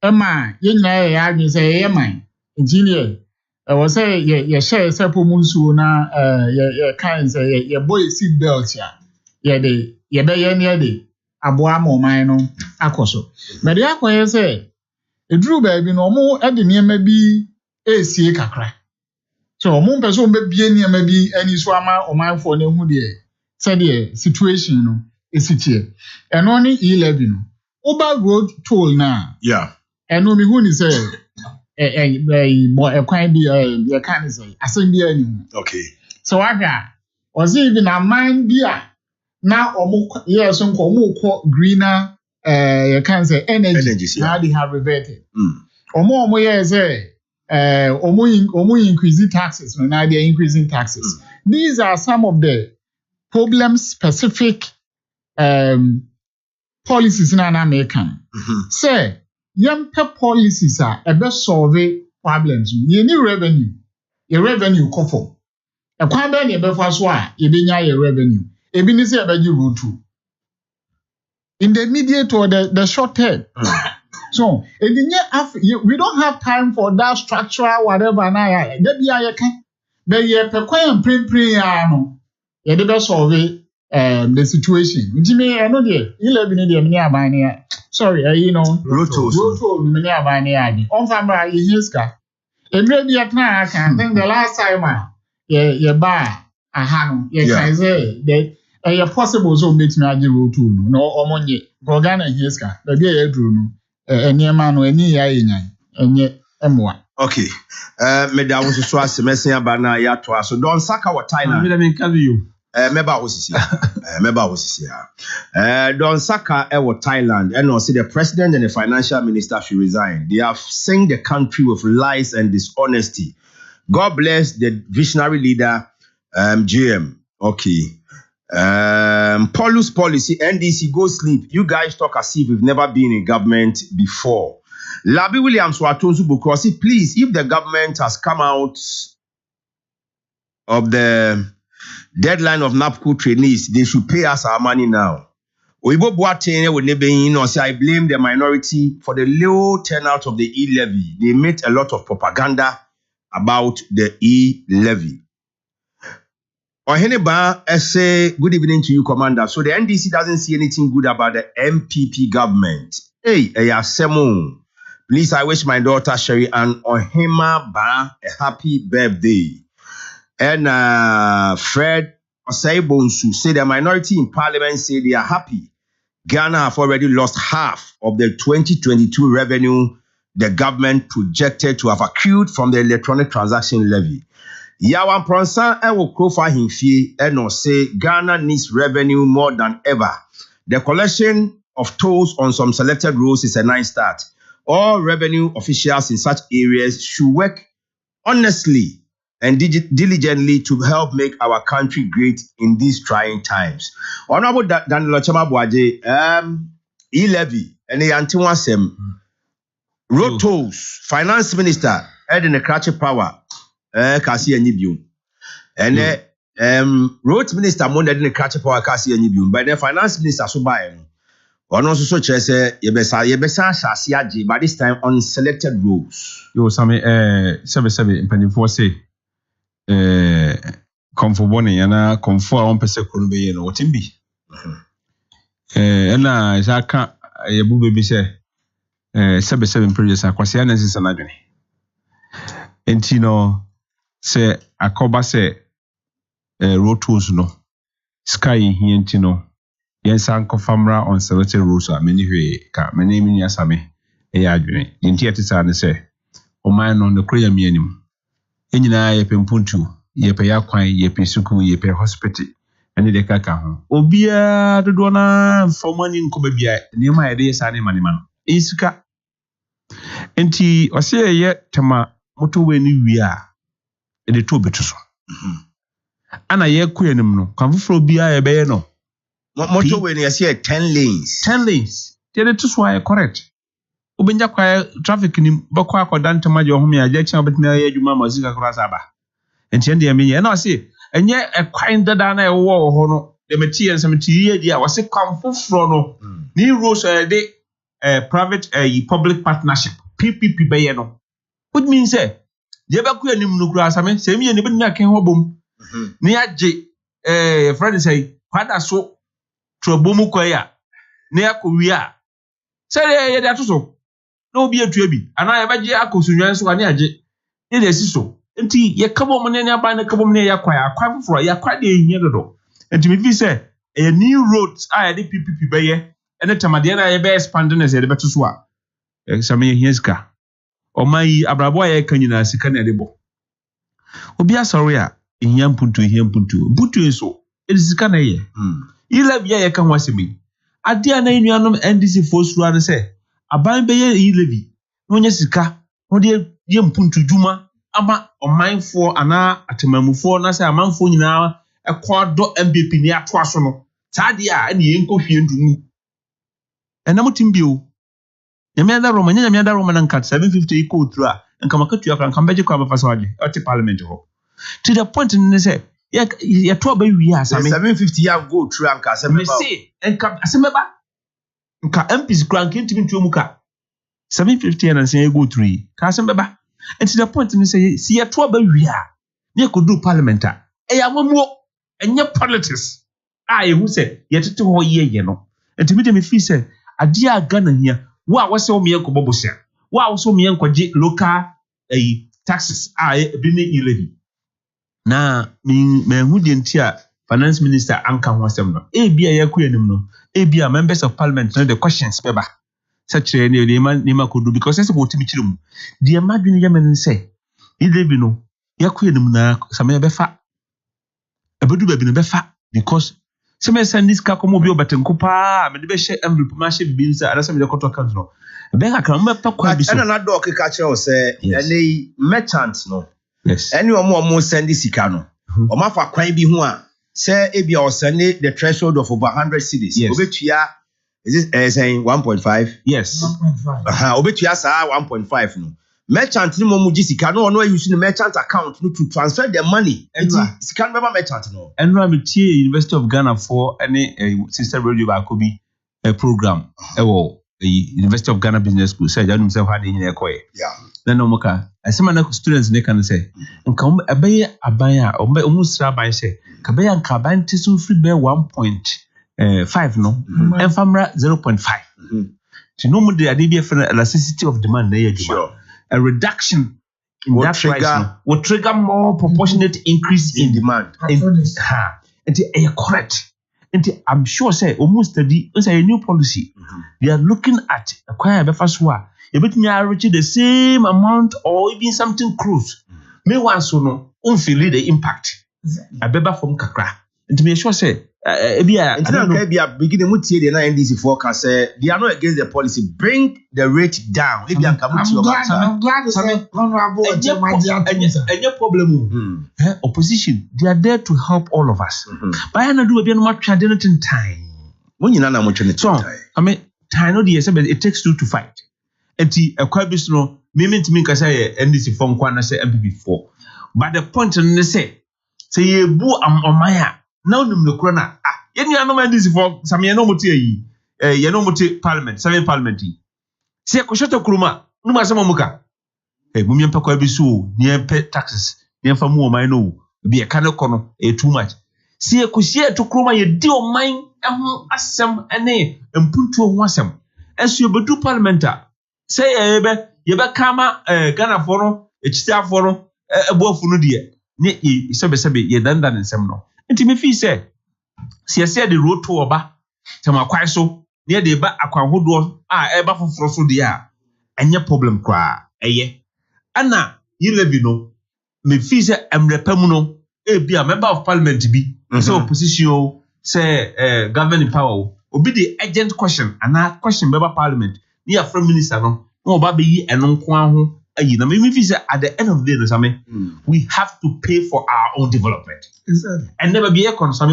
Emma, you know, you say, Emma, engineer. I was say, ye share several months na, ye can't say, ye boy seat belts ya. Ye be near the Abuamo mino, Akoso. But the Aqua say, a drew baby no more at the near maybe a sea cacra. So, moon person be near maybe any swammer or my for no hoodie. Said the situation no is it here. And only 11. Over road toll now. Yeah. And no me who is a quite be a can say, I send be anymore. Okay. So I got was even a mind beer. Now or yes, more greener you can say energy. Now they have reverted. Or more years or more increasing taxes. Now they're increasing taxes. These are some of the problem specific policies in an American. Say, young policies are a best solve problems. You need revenue. Your revenue coffin. A quite many before why you didn't your revenue. A business about you route to. In the immediate or the short term. So, we don't have time for that structural whatever. Now, but you can print you did solve the situation. Jimmy, I know the 11 in the near sorry, you know, Roto, near by near. On family, he's got. And maybe at night, I can think the last time, you buy a hand, you can say that a possible so makes me a Roto, no, or money, Gorgana, he's got the day drew no, a near man or any and yet, M1. Okay. Madam was so as messing bana ya to so don't sack our Thailand. Let me tell you. Meba was here. Don Saka was Thailand and also the president and the financial minister should resign. They have sent the country with lies and dishonesty. God bless the visionary leader, GM. Okay. Paulus policy, NDC, go sleep. You guys talk as if we've never been in government before. Labi Williams Watonzu Bukrosi, please, if the government has come out of the deadline of NAPCO trainees, they should pay us our money now. Oibo Boateng would never say I blame the minority for the low turnout of the E-levy. They made a lot of propaganda about the E-levy. Oheneba say good evening to you, Commander. So the NDC doesn't see anything good about the MPP government. Hey, Semo. Please, I wish my daughter Sherry and Ohema Ba a happy birthday. And Fred Osaibonsu say the minority in parliament say they are happy. Ghana have already lost half of the 2022 revenue the government projected to have accrued from the electronic transaction levy. Yawan Pronsan will profile him fee and say Ghana needs revenue more than ever. The collection of tolls on some selected roads is a nice start. All revenue officials in such areas should work honestly and diligently to help make our country great in these trying times. Honorable Daniel Chamabuaje, E-levy, and the Antiwasem, road tolls, finance minister, Eden Ekrache Power, Kasi and Nibium. And road minister, Monday Eden Ekrache Power, Kasi and Nibium, but the finance minister, Subayan. One also so say yebesa shasiaje, but this time on selected roads. Yo, Sammy, 77 in Penny say, come for one and come for 1% could be in what be. And I can't, a booby say, 77 previous aquasianas is an agony. And Tino say, a coba say, road tools no, sky in here, Tino. Yes, Uncle Famra on selected roads are many way. My name is Yasame, a yardway. In theatres, I say, O man on the Korea minimum. In I puntu, ye pay a quine, ye pay suku, ye pay hospital, and the caca. Obia, the dona for money in Kobabia, near my days, animal man. Isuka. And tea, or say yet, Tama, moto when we are in the two betus. Anna ye queenum no, come for Bia a bayano. Motor when you see 10 lanes. 10 lanes. Tell it to why correct. Ubinja kwa traffic ni bakwa kwa dante maji wa humi ajection but na ye juma mazika kurasaba. Entiende ya minye. Na wasi enye kwa indada na ewo hono. De meti and some tia dia wasi kamfu frono. Ni rose de private public partnership PPP bɛyɛ no which means say ye ba ku anim no kura same say me ne bi na ken ho bom ne agye friend say kwada so trobomu kwaya ne akɔwi a say ye da to so na obi atua bi ana ye bagye akosunwan so ne agye ne de si so enti ye kabom ne aba ne kabom ne yakwa foforo yakwa de ehia dodo enti me fi say a new roads a ye PPP bɛyɛ ene tamade na ye be expand na se de beto so a same ye hiaska omayi abrabo a ye kan nyina sika na de bo obi asori a ehia mpuntu enso e sika na ye ile bia ye kan wasemi ade a na enuanom NDC fosuru an se aban bɛyɛ ilevi no nya sika no de ye mpuntu dwuma ama omanfo ana atemamufo na se amanfo nyina ekɔdo MPP ni ato aso no saade a na ye nkɔhwie ndumu enam timbio nyamia da Roma na nkat 750 equal through a nka makatu afran kan beje kwa bafasa waje oti parliament ho to the point ne say ya to ba wi asame 750 ya go through anka asame ba me say nka asame ba nka MPs kran kentimi ntuomu ka 750 na say go through ka asame ba and to the point ne say si ya to ba wi a ne ko do parliament a e ya mamuo enye politics a ye hu say ye tete ho ye no ntimi de me fi say ade a Ghana hia wa wose o miye ko bobosia wa wose o miye nkwaje local taxes bi ne ilevi na me hu de ntia finance minister anka ho asem no bia yakuanim no bia members of parliament no the questions beba such ne ma kodu because say botimi chirimu de madwene yemen say ilevi no yakuanim na same be fa ebedu ba bi no be fa because some send this car come obi obatenko pa me de be she envelope ma she bi nsa ada some de koto account no be ka kan me pa kwa bi so na do ke ka kire o say any merchant no yes any omo send this car no o ma fa kwan bi ho a say e bia o send the threshold of over 100 cedis obetua is this saying 1.5 yes 1.5 obetua sa 1.5 no merchant ni mo ji sika no no use the merchant account no to transfer the money enti sika no be merchant no enra me tie University of Ghana for any sister radio ba ko bi program University of Ghana Business School say janum say ha de nyina ekoye na no muka asema na students ne kan say nka abaye aban a omu sra aban say ka baye nka aban ti so free be 1.5 no enfamra 0.5 ti no mu de ade bi efra elasticity of demand na ye adwuma a reduction in that price will trigger more proportionate increase in demand. And correct. And I'm sure say almost study a new policy. They are looking at acquire befaswa. A bit me reach the same amount or even something close. Me want so no feel the impact. A beba from kakra. And to be sure say beginning with the NDC forecast say they are not against the policy. Bring the rate down. I'm glad it's honorable. And your problem, opposition, they are there to help all of us. But I do a much tradition time. When you know much so I mean, time no it takes two to fight. And a quite no me can say NDC from Kwana say MPP4. But the point in say you boo on my now no krona yeni anoma this for some ye no moti ye no moti parliament seven parliament se ko shoto kuruma no ma sama muka mumye mpa kwa bisu ni pay taxes ni fa mu o man no bi e ka ne kono too much se ko sie to kuruma ye di o man ho asem ene mpuntu ho asem enso ye bedu parliamenta se ye be kama Ghana for no echita for no ebofu no de ni sebe ye dandan nsem no enti me fi say the road to oba tamakwai so near de ba akwan hodo eba foforo so de a enye problem kwa eye ana yilebi no me fi say emrepamu no bia member of parliament bi so opposition say governing power obi the urgent question ana question member parliament ni afro minister no oba be yi eno nko aho ayi na me fi say at the end of the day we have to pay for our own development. Exactly. And never be a concern.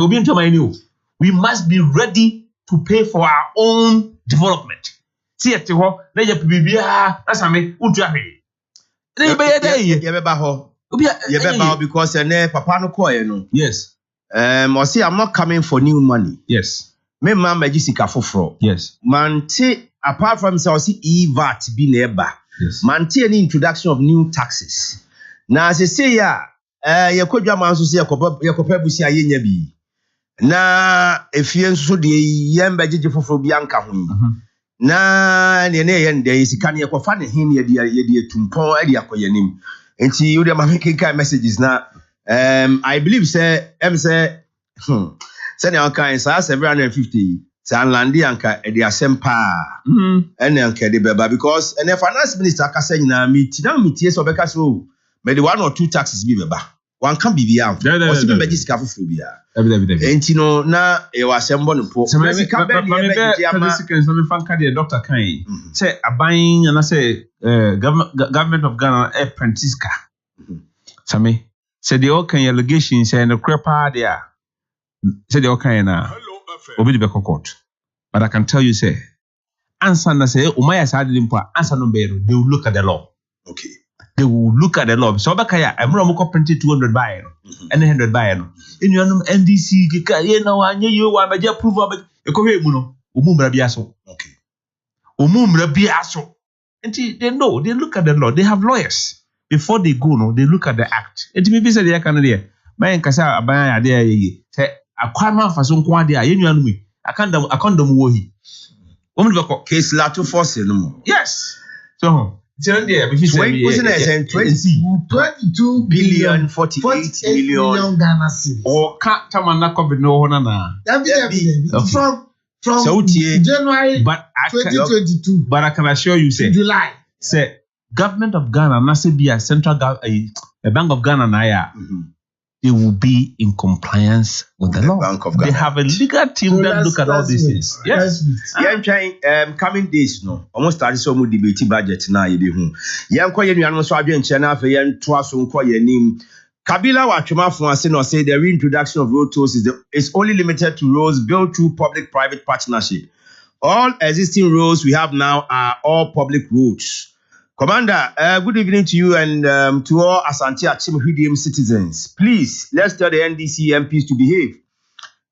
We must be ready to pay for our own development. See at the let you be that's a me because papa no call no. Yes. I say I'm not coming for new money. Yes. Me man Jessica foforo. Yes. Man te apart from say VAT be neighbor, maintain the introduction of new taxes. Now as I say ya kodwa man so say yakopa busi ayenya bi. Na efie so de yemba gege foforo bi anka ho. Na ne yende sika ne yakofa ne hin ye de tumpon ade akoyanim. Enti you dem make kind messages na I believe say say ne anka say 750 say landi anka e de asem pa ene anka de beba because the finance minister aka say na meet so beka so me the 1 or 2 taxes bi beba one can be bia o si be be sika foforo bia enti no na e wa asem bo no po sika be ne be ama seconds no me fan ka de doctor kan say aban na say government of Ghana apprentice same say the all kan allegation say no crepa there say the all kan na obi de be court but I can tell you say answer na say umaya sa de mpo answer no be they will look at the law. Okay. They will look at the law. So bakaya emro mo ko print 200 buy no and 100 buy no. Enuanum NDC kika ye na wanye you wa be approve ab e ko hwe mu no omumra bia so. Okay. Omumra bia so. Enti they know, they look at the law. They have lawyers. Before they go no, they look at the act. Enti me be say they can there. Man kasa aban ya there ye. Say akwana faso nko ade a ye nuanum akondom wo hi. Omumra ko case la to force no mo. Yes. So 22 billion 48 million Ghana cedis. Or can't tamana COVID no na. From January but 2022. But I can assure you say July. Say government of Ghana na say be a central a Bank of Ghana na ya. They will be in compliance with the law. Bank of Ghana. They have a legal team that look at all these things. Yes. I'm trying coming days no. Almost started so much debate budget na ye be hu. Yan kwa ye nuanu so adwen che na afa ye ntoa so nkwa ye nim. Kabila wa twemafo ase no say the reintroduction of road tolls is only limited to roads built through public-private partnership. All existing roads we have now are all public roads. Commander, good evening to you and to all Asante Achim Hidiem citizens. Please, let's tell the NDC MPs to behave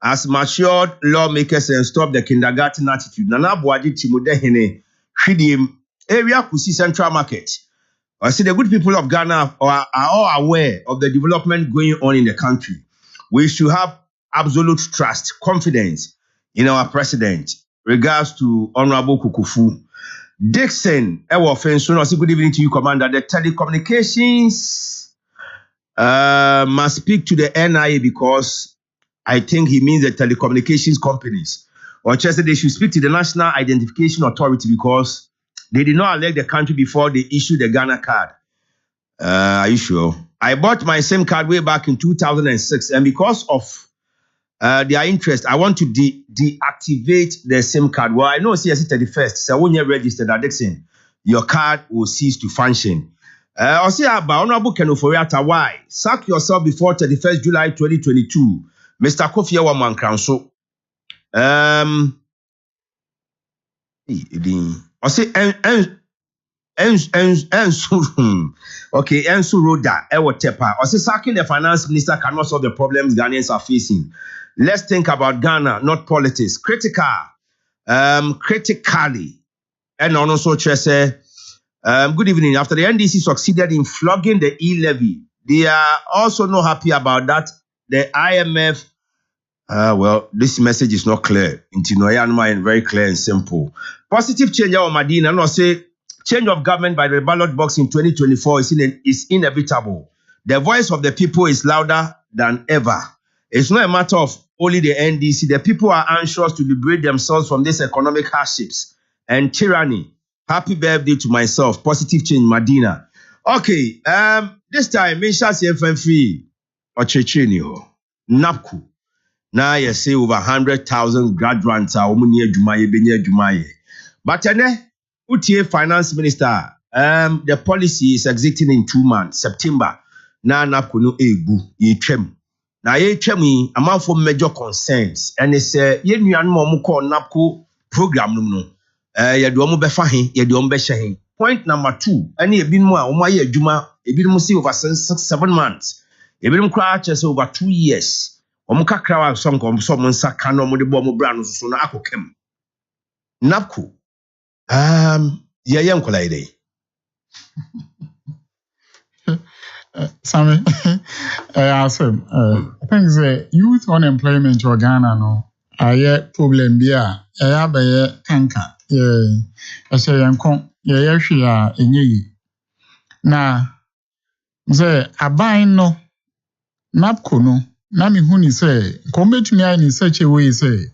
as matured lawmakers and stop the kindergarten attitude. Nana Boaji Timodehene Hidiem area Kusi Central Market. I see the good people of Ghana are all aware of the development going on in the country. We should have absolute trust, confidence in our president. Regards to Honorable Kukufu. Dixon, good evening to you, Commander. The telecommunications must speak to the NIA because I think he means the telecommunications companies. Or just they should speak to the National Identification Authority because they did not elect the country before they issued the Ghana card. Are you sure? I bought my SIM card way back in 2006, and because of their interest, I want to deactivate the SIM card. Well, I know CSC 31st, so when you're registered at Dixon, your card will cease to function. I'll see about Honorable Kenoforiata, why? Sack yourself before 31st July 2022. Mr. Kofi Awaman Council. I'll say, okay, Ensu Roda, Ewo Tepa. I'll say, sacking the finance minister cannot solve the problems Ghanaians are facing. Let's think about Ghana, not politics. Critically. And also, say, good evening. After the NDC succeeded in flogging the e-levy, they are also not happy about that. The IMF, well, this message is not clear. Intinoyanma very clear and simple. Positive change of Madina, and say change of government by the ballot box in 2024 is inevitable. The voice of the people is louder than ever. It's not a matter of only the NDC. The people are anxious to liberate themselves from these economic hardships and tyranny. Happy birthday to myself. Positive change, Madina. Okay, this time, Misha CFM free or Chechenio, Napku. Now you say over 100,000 graduates are near Jumaye, Benye Jumaye. But UTA Finance Minister, the policy is exiting in 2 months, September. Now Napku no egu ye chem. Now ye chemi amount for major concerns, and it's ye nuan mo call Napku program no. Ye do mo befa hin, ye do mo besha hin. Point number 2, any e bin mo a mo ye adwuma, e bin mo see over 6-7 months. E bin mo kra chese over 2 years. Omo kakra wa some nsa ka no mo de bo mo bra no so na akokem. Napku Yeah, Uncle. Sammy, I think the youth unemployment in Ghana no, problem bia, be kanka. I say yanko, hwea enye. Na ze aban no, napko no, na me hu ni say, combetumi ai ni such a way say,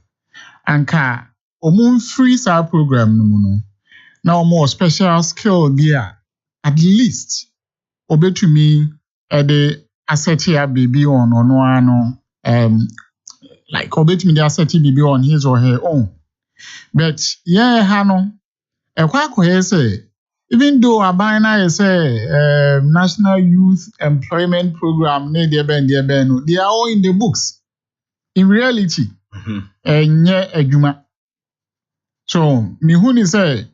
anka omun free sa program no mu no. Na more special skill bia, at least obetumi the asset here baby on no like obetumi the asset baby on his or her own. But yeah, hano ekwa say even though abana is a national youth employment program ne dey ben no, they are all in the books. In reality, enye adwuma. So me hu ni say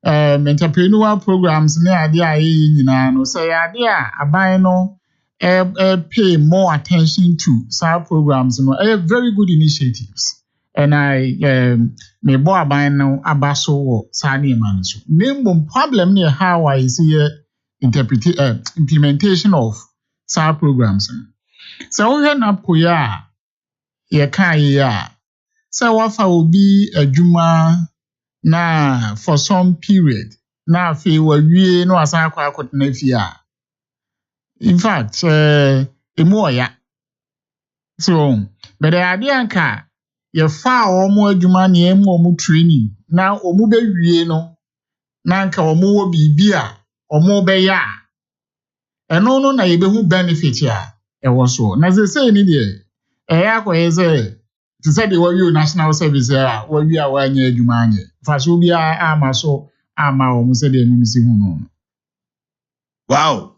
entrepreneurial programs ne ade aye nyina no say ade a aban no pay more attention to such programs no very good initiatives, and I me bo aban no abaso wo sane man so name problem ne how I see implementation of such programs. So we na koya ye kai ya so wafa obi adwuma na for some period na fe wawie no asan akwa na fia. In fact emu oya so but the idea anka ye fa omo adwuma na emu omo training na omo bewie no na anka omo wo bibia omo be ya eno no na ye behu benefit ya e wo so na say ni de akwa say to say the one national service a we are wanye adwuma anye faso bia amaso ama omo say de enu si hu no. Wow.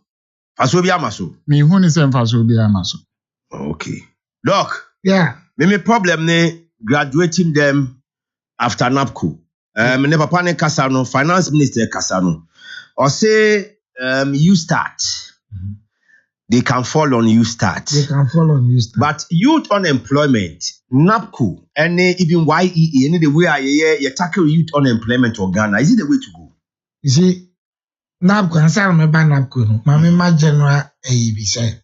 Faso bia amaso. Me hu ni say faso bia amaso. Okay. Doc. Yeah. Me problem ne graduating them after NAPCO. Me papa ne kasa no finance minister kasa no. Or say you start. They can fall on you start. They can fall on you start. But youth unemployment, NAPCO, and even YEE, any the way you tackle youth unemployment or Ghana, is it the way to go? You see, NAPCO, I say remember NAPCO, no. My general AEB say,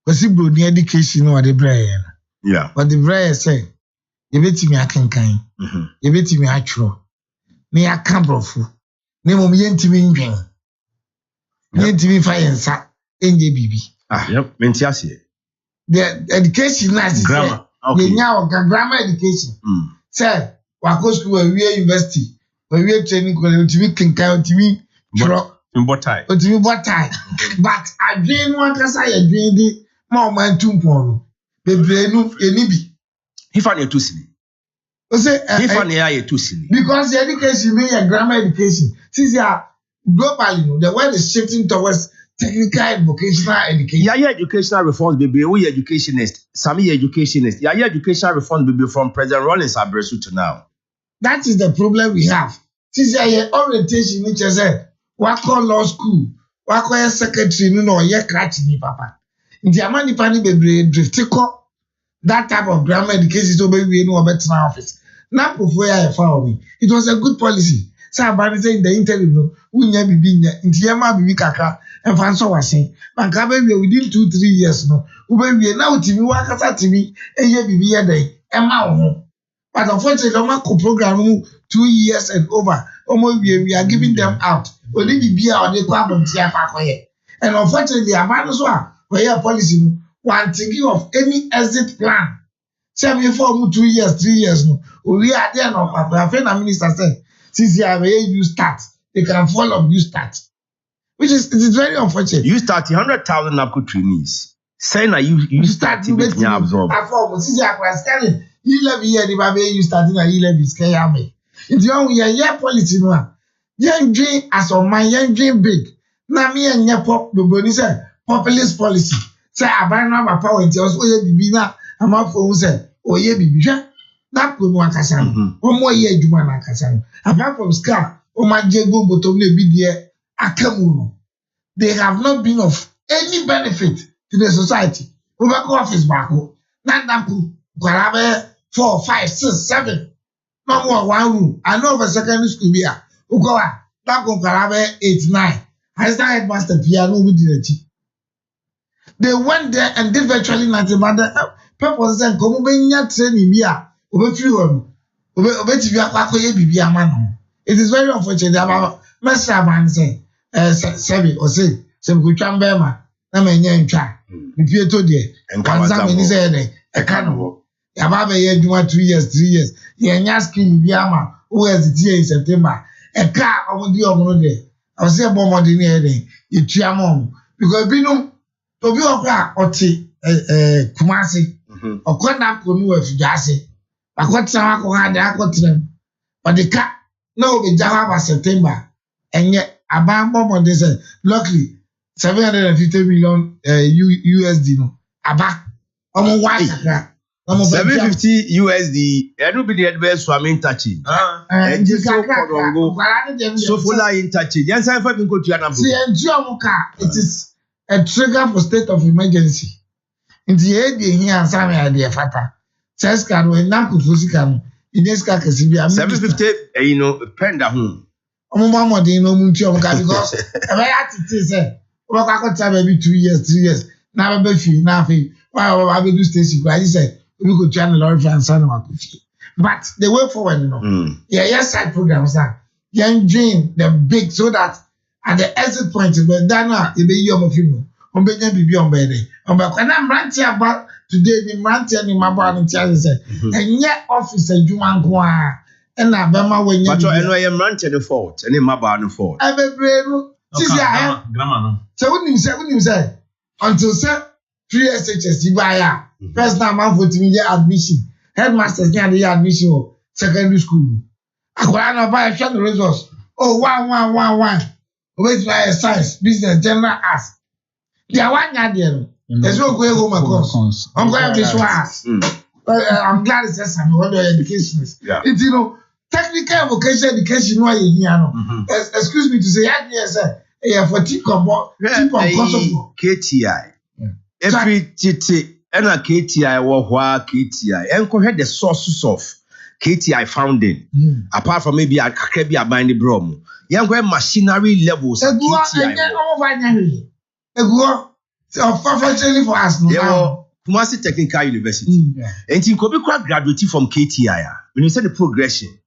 because you brought the education or the brain. Yeah. But the brain say, you bet me I can kind, you bet me I true, me I can't brofu, me mo me yenti me ndwen, yenti me fa yensa. NJBB. Yep. Mentiasi. The education is grammar. Okay. Grammar education. Say, wako school, we university, we training college, we can count me. Botai. But I dream one because I dream the more man 2 pound. The brain of any. If I need to see. If I need to see. Because the education means a grammar education. Since you are globally, the world is shifting towards technical and vocational education. Yeah, educational reforms, baby. We educationist. Some educationist. Yeah, educational reforms, baby, from President Rollins Abresu to now. That is the problem we have. Since your orientation, which is wako law school, wako secretary, no, ye catch ni papa. In the amani pani baby driftiko. That type of grammar education, so baby, we know better office. Now, before I found me, it was a good policy. So about saying the interview, we never be in Tiama Bibi Kaka. And Fanso was saying, Mankabe within 2-3 years, no, we now TV Wakasa TV, and ye be a day, and now. But unfortunately, the program 2 years and over, we are giving them out. Only be on the problem, and unfortunately, Abanoswa, where policy, one thinking of any exit plan. 7 2 years, 3 years, no, we are there, no, our friend and minister said, since you have you start, they can follow you start. Which is it is very unfortunate. You start 100,000 NAPCO trainees. Saying that you start to make me absorb. Since you are standing, you love here the baby you starting and you love is me. It's young year policy no. Young dream as on my young dream big. Now me and your pop the body say populist policy. Say abana my power it was oye bibi na ama for say oye bibi hwa. Na ko no akasa no. Omo ye adwuma na akasa no. Apart from scam, o ma jego bottom na bi de akamu. They have not been of any benefit to the society. Over office back home. Not that have 4, 5, 6, 7. No more 1 room. I know of a secondary school here. Ukowa, that comparabe 8-9. I started headmaster piano with the They went there and did virtually nothing, but the purpose is come over training bia, over free one, over bibia man. It is very unfortunate about Master Man say, Sebi or say, Sebi Chambema, Namanya try. If you told you, and Kanzam is a cannibal. Yababa ye 2 years, 3 years. Yanyaski Biama, who has it here in September. A car over the other. I was saying, Bomb in the you chiamon. Because we know to be a oti Kumasi or Kona Kunu of Jasi. I got some had them. But the car no be Java September. And yet, a bomb on this, luckily, 750 million USD. No, Aba, I'm white. 750 USD. Everybody had best swimming touching. And just so full in touching. Yes, I haven't got to an. See, and it is a trigger for state of emergency. In the end, here and some idea, Fata. Says can we not put physical in this case? 750, you know, penda home. Mama, they know Munchioka because I had to say, well, I got time maybe 2 years, 3 years. Now, nothing. Well, I will do Stacy. I said, we could channel or fan but the way forward, you know, yes, side programs are young dream the big so that at the exit point, but Dana, you be your film, on Benjamin be on Benny. When I'm ranting about today, the ranting in my body and said, and yet, officer Juman, and I Bama when you're I am ranting the fault, and in my bar no fault. I be brave. So when you say, until 3 SHS, you buy first time I'm for media admission. Headmasters can't the admission of secondary school. I can't buy a short results. Oh, 1. Wait by a science, business, general arts. They are 1 year there. There's no going home across. I'm going this one. I'm glad it's just some other education. It's, you know, technical vocational education, why you here. Excuse me to say, yes, sir. For KTI. Every TT and a KTI or KTI and the sources of KTI founding apart from maybe a Kakebia binding brom. Young machinery levels. Unfortunately for us, no. Kumasi Technical University. And you could be quite graduating from KTI. When you say the progression.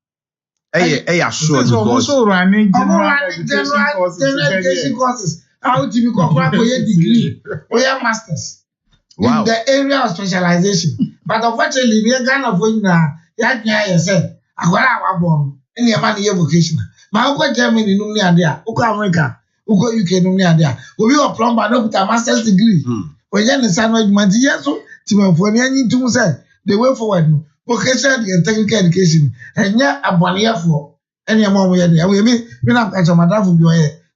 Sure. Also running general education courses. How do you go for your degree or your masters in the area of specialization? But unfortunately, we are going to find that you said, I got our bomb in your money vocational. My uncle Germany, no near there, Uko America, Uko UK, no near there. We are plumber, no, with a master's degree. When you're in the sandwich, Mantiaso, Timothy, you to say, they way forward, vocational and technical education, and yet a bonnier for any amount we are there. We mean, we not catch a madam for your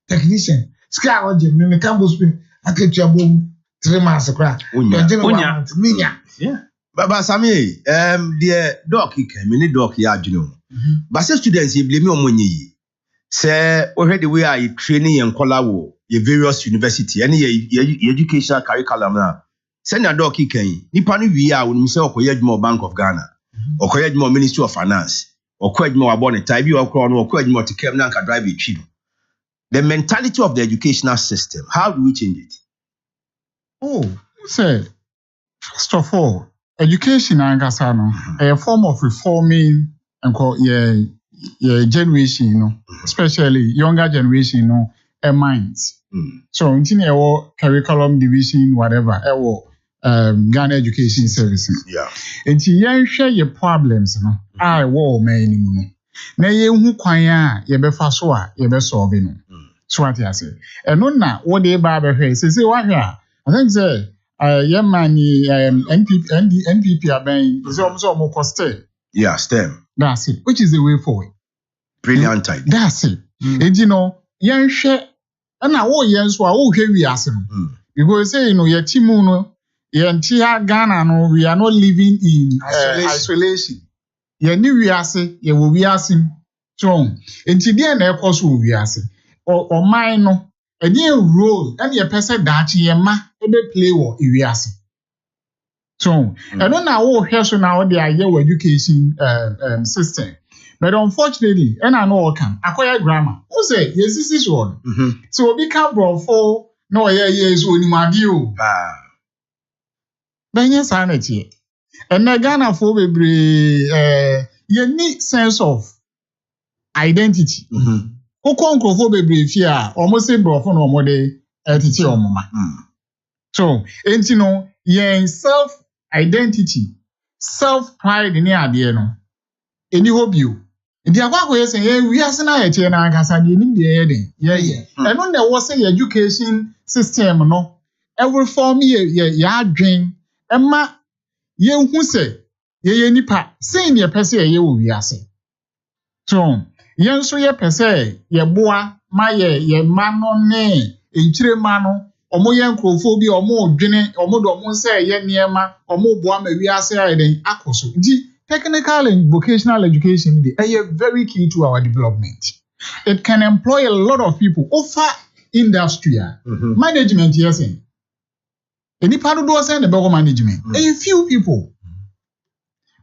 technician. Sky or Jim, me Campbell's spin, I get your boom 3 months a crack. Yeah. But Sammy, dear docky came in the docky, you know. But some students, you blame me on money. Say, already we are training and Kolawo, your various university, any educational curriculum now. Send a docky came. Nipani we are when you say, Okoyedmo Bank of Ghana, or Okoyedmo Ministry of Finance, or Koyedmo Abonnet, Tibi or Crown, or Koyedmo to Kemnanka drive a chido. The mentality of the educational system, how do we change it? Oh, say, first of all, education is a form of reforming and your generation, you know, especially younger generation, you know, minds. So, in our curriculum division, whatever, Ghana Education Services. Yeah. And you share your problems, you know, I will many. Na ye hu kwan a ye befa so a ye be solve no so what you say eno na wo de ba be hwe se wa hwe a I think say ye mani NPP aben is almost cost yeah STEM that's it which is the way forward brilliant idea that's it and you know ye hwe na wo ye nso a wo hwe wi ase no because say you know ye timu no ye ntia Ghana no we are not living in isolation. Ye ni wiase ye wo wiase tron enti de na ekoso wiase o man no e dey role and ye person dachi ye ma e be play wo wiase tron e no na wo hwe so na wo dey aye wo education system But unfortunately, and I know all can acquire grammar. Who say yes, this is one. So we can't for no yes when you are due. Then yes, sanity. And the Ghana for you need sense of identity. Who can't go for baby fear almost say bro for no more day attitude or mama. So, and you know, yeah, self identity, self pride in the idea, no. Any hope you. The Aqua say, yeah, we are saying, yeah, yeah. And when there was an education system, no, every form, yeah, dream, Emma, ye who say, ye nipa, saying your per se, you will be assay. So, yen so ye per se, ye boa, my ye mano ne, in mano. Omo yen krofo bi omo dwene omo do omo say ye niema omo boa ma wi ase ayeden akoso nti technical and vocational education is very key to our development. It can employ a lot of people offer industry management yes any part do say the management a few people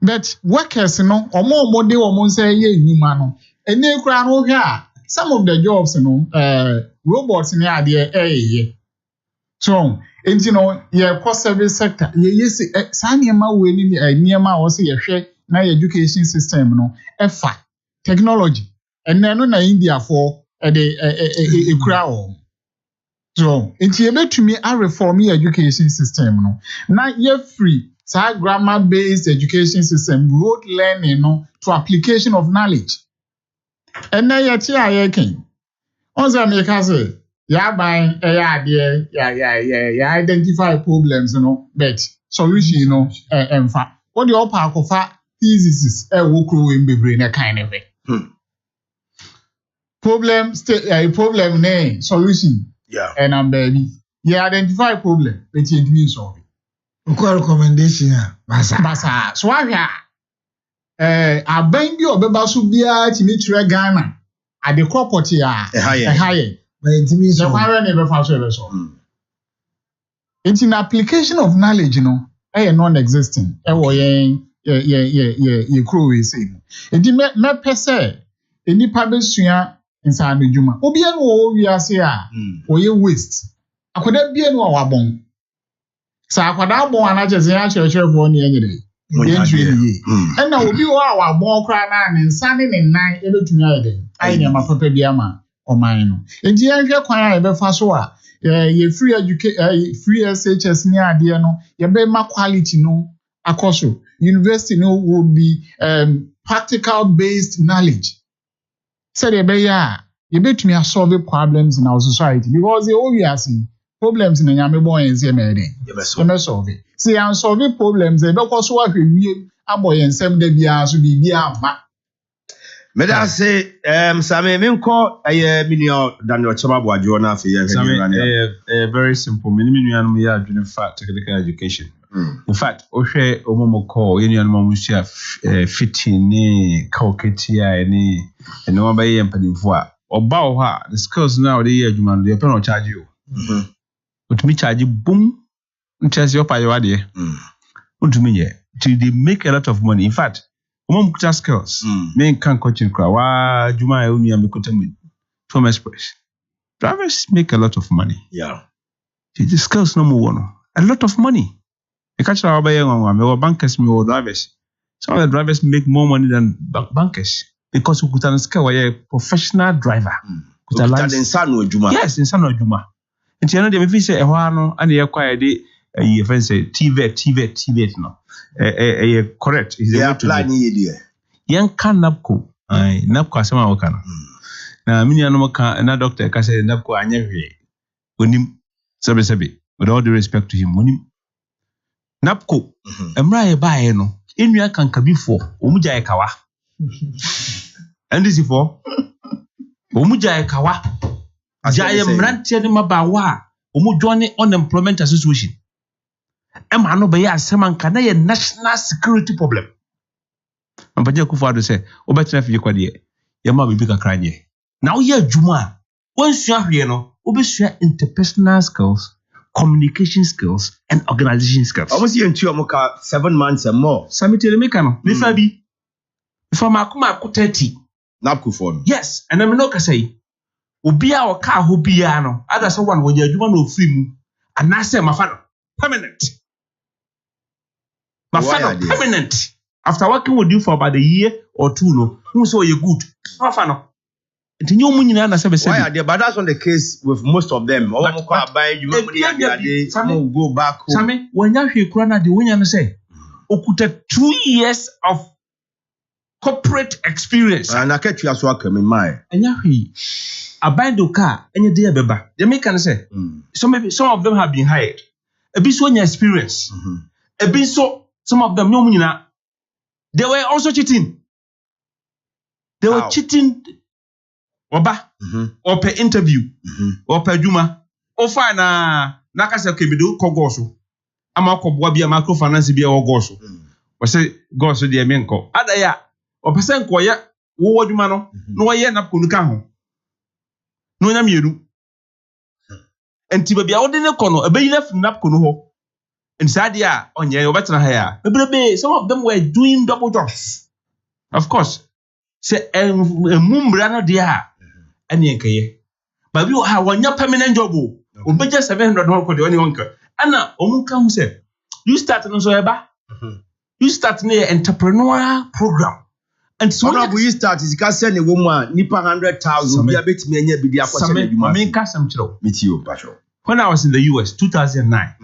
but workers no omo de omo say ye nyuma no ene kura no hwe some of the jobs robots in ade so, and you know, your cost service sector, yes, Sanyama winning Niama also your share na education system, no, effort, technology, and then on India for a crowd. So, it's able to me a reform education system, no, not yet free, grammar based education system, rote learning, no, to application of knowledge. And now you're here, also, make us say. Yeah, buying yeah, identify problems, you know, but solution, you know, in fact, what the upper of thesis, work in the brain, a kind of way. Problem name, solution. Yeah. And I'm baby. Yeah, identify problem, but it means solve it. What recommendation? Basa. So I bang you about Subia to meet Ghana at the property, a higher. But it means the power never found it's an application of knowledge, you know, non-existent. Ye crew is saying. It me per se, any public suya inside the Juma. Obian wo we are say or ye waste. I could be no our bon. So I could have born as a church for any day. And now we are more crying and standing in 9 able to know. I am a papa biama. Or mine. And the area choir ever fast ye free free SHS near idea no, ye be ma quality no, akoso. University no would be practical based knowledge. So ye be ye bet me solve problems in our society because the obviously problems in the Yami boy and Zemede. You solve it. See, I'm solving problems, they don't also work with you, a boy and 7 days to be May I say, Sammy Minko, a million Daniel Chabwa Joanna for very simple. Minimum we are doing technical education. In fact, Oshe Omomoko, any Mamusia fitting, Kauketia, and no by Empanivua. Or Baoha, the skills now the year, man, the penal charge you. But me charge you, boom, charge your payawadi. To me, they make a lot of money. In fact, Kuta skills. Me can coaching crowd. Wa Juma Uni and Mikotamin from Express. Drivers make a lot of money. Yeah. The skills no more. A lot of money. The catch our bankers, me or drivers. Some of the drivers make more money than bankers because we could skill a professional driver. In San Juma. Yes, in San Juma. And you know, they may say a while and they acquire the TVET no. Correct. Is the plan idea. Young can napco. Napco asema wakana. Na mini anomoka na doctor kase napco anyewe. Unim sabi. With all the respect to him, unim napco. Emra ye bae no. Inua kanka before. Umuja ye kawa. And this is for. Umuja ye kawa. Jaya mrantia ni mabawa. Umujone unemployment association. Emma no be asema kana ye national security problem. Mpaje Akufo-Addo say, "Obetina fi kwade ye ma bibi kakra nye." Now ye adwuma, wonsua hwe no, obesua interpersonal skills, communication skills and organization skills. Almost ye ntu omoka 7 months and more. Samitele meka no, me fa bi. From Akuma 30. Napku phone. Yes, and I'm not say. Ubia or car who piano. Other someone when you want to free. And I say, my father, permanent. My father, permanent. After working with you for about a year or two, no, who saw you good. My father. Why are they? But that's not the case with most of them. Go back home. Sammy, when you hear Krana, the winner say, Okuta 2 years of corporate experience. And I catch you as well come in mind. And you a bind the car, and you dear beba. They make can say, so maybe some of them have been hired. A bit so experience. A bit so some of them, no, they were also cheating. They were cheating. Oba, or per interview, or per Juma, or fine, Nakasa Kebido, Kogoso. Amako Wabia microfinance be or Goso. Or say Goso de Amenco. Adaya, or Percent Koya, Ward Mano, no yen up Kunukaho. No Namiru. And Tibia ordinary corner, a bay left Nap Kunuho. And Sadia on your better hair. Some of them were doing double jobs. Of course. Say a mumbrana dear. And yankaye. But you have one permanent job. But just $700 for the only one. Anna, Omunka who said, you start an Zoeba. You start an entrepreneurial program. And so now we start is can send a woman nipa 100,000 be a bit me and be the when I was in the US 2009,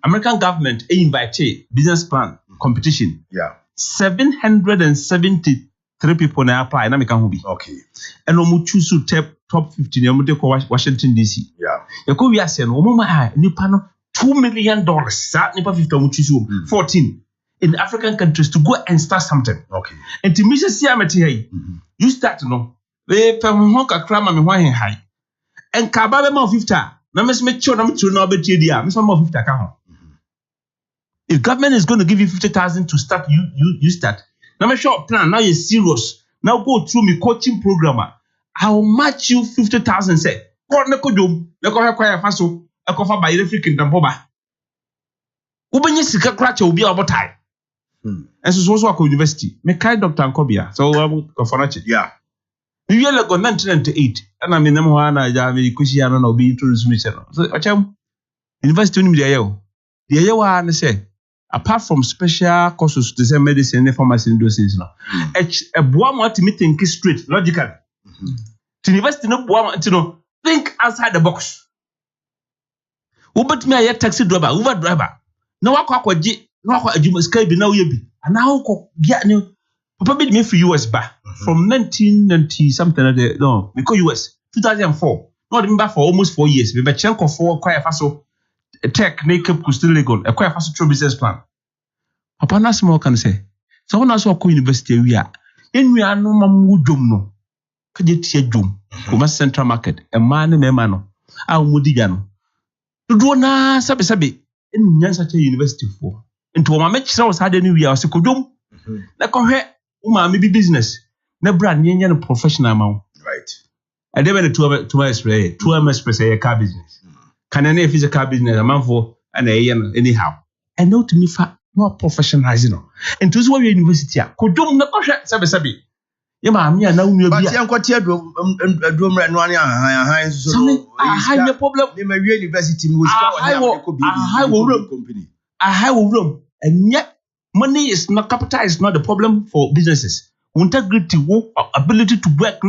American government invited business plan competition. Yeah. 773 people now apply and I can be. Okay. And we choose to top 15 Washington DC. Yeah. You could be asking, $2 million. That nipa 15 14 in African countries to go and start something. Okay. And to Mr. Siamati, you start to know. They Honka Krama me wine high. And Kababe Mo 50. Now Miss Mitchell, I'm to know about you. Miss Mo 50. If government is going to give you 50,000 to start, you start. Now, my short plan, now you're serious. Now go through me coaching programmer. I will match you 50,000. Say, what ne kodum? Ne ko hekwa faso. E ko fa ba electric ndampoba. Ubenye sika kracha obi abotai. And so go university. Me kai Dr. Nkobia. So go for it. Yeah. You year ago 1998. And I mean them ho na ja me kushi ana na obi introduce me channel. So ocham university ni me dey yo. The year wa na say apart from special courses to say medicine and pharmacy and those things now. A boy want to think straight, logically. To university no boy want to know think outside the box. Ubet me a taxi driver, Uber driver. No akwa ji, no akwa adwuma sky bi na uye bi. Ana ko bia ne papa be me for US ba from 1990 something like that. No, we go US 2004. No remember for almost 4 years. We be chunk of 4 quite faso tech makeup could still legal. A quite fast business plan. Papa na small can say. So when I saw university we are in we are no mamu dum no. Kaje tie dum. Kuma Central Market. A man me mano. A mudiga no. Do na sabe in nyansa che university for. Into ma make sure had any we are se kodum. Na ko hwe uma me business. Na brand nyanya no professional ma. Right. I dey when to my spray, 2 MS a car business. Can any physical business a man for and anyhow. And now to me more professionalizing. And to what university kodum na ko hwe sabe. Ye ma me na unu bi. But yan ko tie drum right no an so no problem. Me university me was company. A high room and yet money is not capital is not the problem for businesses. Integrity, ability to work,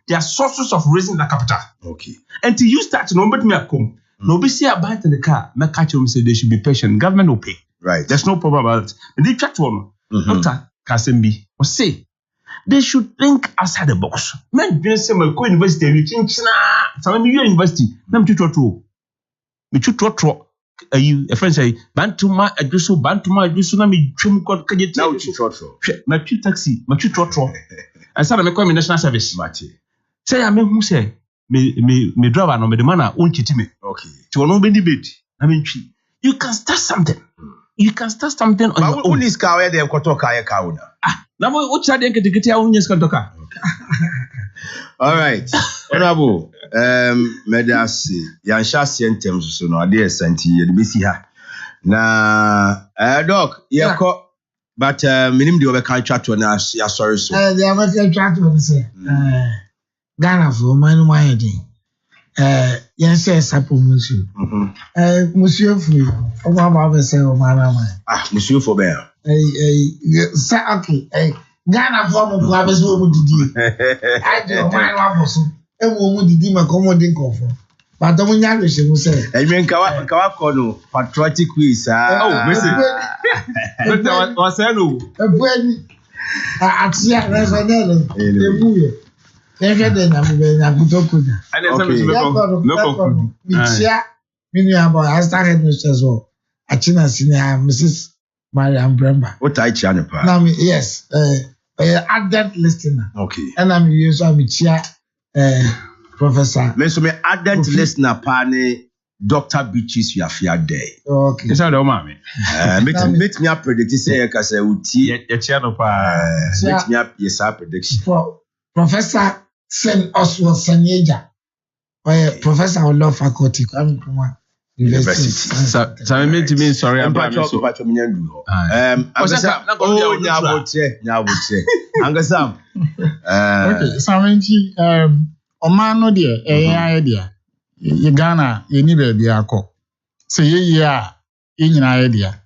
there are sources of raising the capital. Okay. And to use that, no, but me come. Nobody see about the car. Me catch them say they should be patient. Government will pay. Right. There's no problem about it. And they chat one. Dr. Kasembi will say they should think outside the box. Men just say my co-university, we change some university. Me chutrotro. A friend say, Bantuma, adusu na me trim called Kajit. Now, chutrotro. My taxi, my chutrotro. And some of my national service. Mati. Say, I mean, who say, me driver no me demana, unchitime. Okay. To no be debate. I mean, you can start something. You can start something on your own. Unis kawe de kotoka ya kauna. Na mo ucha de ketiketi ya unis kotoka. All right. Honorable, medasi yansha sentems so no ade senti ye be si ha. Na doc, yeko but minimum the other chat to an sorry so. The other chat to say, Ghana for my yes, Sapo Monsieur. Monsieur Free, or my mother say, oh, my mama. Monsieur Faubert. Okay, Ghana form of Labas woman did. I do my love, and woman did him accommoding coffee. But don't you say, I mean, Kawakono, patriotic quiz. What's that? A friend at Sia Resanello, the movie. Then I'm going to put it. I started as well. Achina Senior, Mrs. Mariam Bremba. What I channel? Yes, added listener. Okay. And I'm using chair, Professor. Let's me added listener, Pane, Dr. Beaches, you are fair day. Okay. It's all mommy. Meet me up predict say because I would your channel. Meet me up, yes, our prediction. Professor Sen Oswald Sanyeja, Professor of Law Faculty, coming from University. So I meant to mean sorry about I'm Angasam. Okay, Samenti, Omano dear, idea. You Ghana, you need be a cock. Say, yeah, in idea.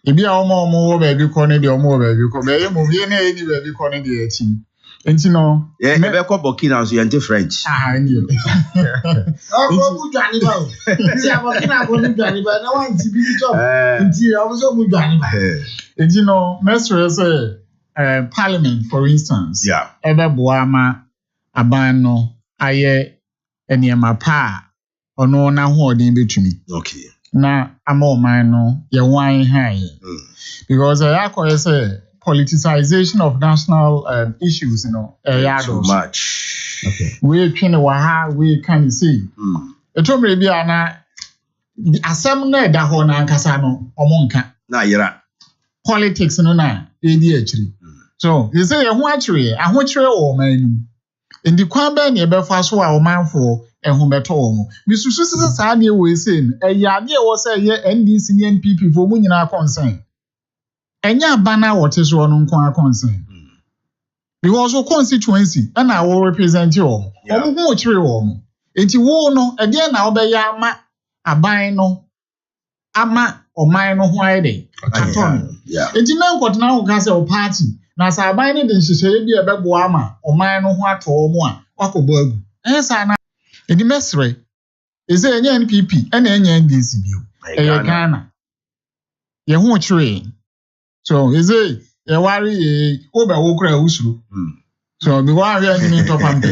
If you are more baby corner, the more baby corner, movie any baby corner, the 18. And you know, yeah, never call Bokeem as you enter French. I knew. Oh, Johnny Bow. See, I'm going to Johnny, but no one to be the job. Until I was on Johnny. And you know, Mestre say, Parliament, for instance, yeah, Ebe Boama, Abano, Aye, and Yamapa, or no, now holding between me. Okay. Now, I'm all mine, no, your wine high. Because I say, politicization of national issues, you know, too much. Okay. We can see. It told me, Biana, some net that one and Casano, or Monka. Now, you're Politics, no, ADHD. So, you say, a watchery, or man. In the Quaban, you better fast or man for a home at home. Mr. Susan Sadia was saying, a yard was a year NDC NPP for winning our concern. Enya bana what is wrong on concern. Because of constituency, and I will represent you all. Who tree warm. It you no again, I'll be yama, a bino, ama, or mine or why day. Yeah. It you know what now can say party. Now, so I bind it in she be a babuama, or mine or what or more, or bug. Yes, I know. In the messery is there any NPP and any NDC view? A Ghana. You won't train. So is it a worry over Okra Usru? So the one we are in top and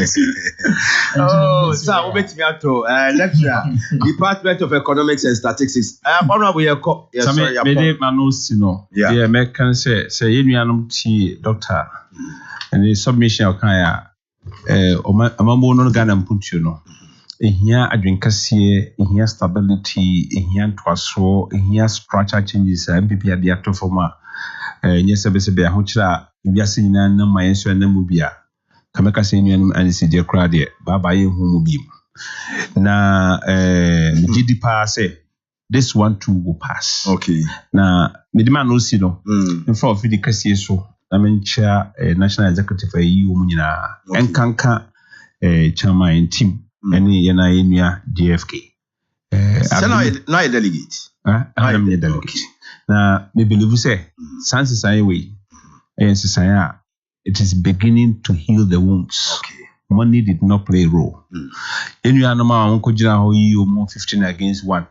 oh, so we me to lecturer, Department of Economics and Statistics. Honorable, sorry, the American say you see doctor and the submission of Kaya. Amambo no Ghana put you know. Here adwinkase, here stability, here twaso, here structure changes. MPP at the actor former. Yes, I be a hochra. We are seeing na my answer na mubia. Kameka say you and see the crowd there. Baba ye humu bim. Na GD pass say this one too will pass. Okay. Na midima no see no. In front of the case so. I mean chair national executive for EU munyina. Enkanka chairman team. Any yana inya DFK. Now a delegate. I am a delegate. Now, me believe say, Sansi Sayewe, it is beginning to heal the wounds. Okay. Money did not play a role. In your normal Uncle Jina, you more 15 against 1.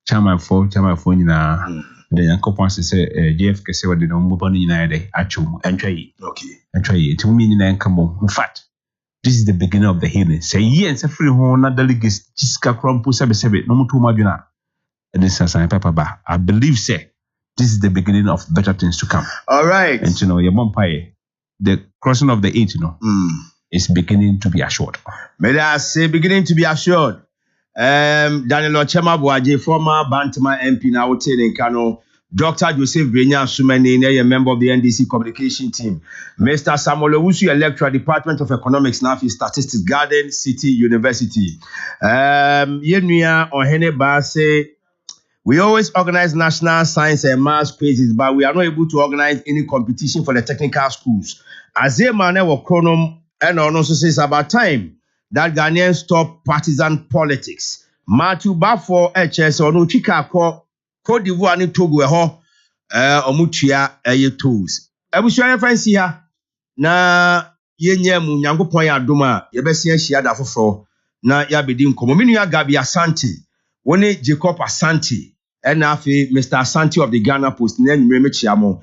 Chairman for the uncle wants to say, DFK say what they don't move on in a day. Actually, and try. Okay. And try it. To me, in come on. In fact, this is the beginning of the healing. Say, yes, a free home, not delegates, Jiska Crumpu Sabbe, no more too much. And this is Papa. I believe, say, this is the beginning of better things to come. All right. And you know, your bumpire, the crossing of the 8, you know, is beginning to be assured. May I say, beginning to be assured. Daniel Ochema Boaje, former Bantama MP, now in Kano, Dr. Joseph Brenya Sumani, a member of the NDC communication team. Mr. Samuel Owusu, lecturer, Department of Economics, Nafi Statistics, Garden City University. Yenuya Ohene Base. We always organize national science and maths quizzes, but we are not able to organize any competition for the technical schools. As a man, our chronom and also says about time that Ghanaians stop partisan politics. Matthew Bafo HS or no Chika Cote d'Ivoire ni Togo omutua tools. Ebusua fancy ha na yenye mu Nyankopon ya adoma yebesi ahia da foforo na ya bedi nkomo. Me nua Gabi Asante, woni Jacob Asante, and afi Mr. Asante of the Ghana Post na nwere mechia mo.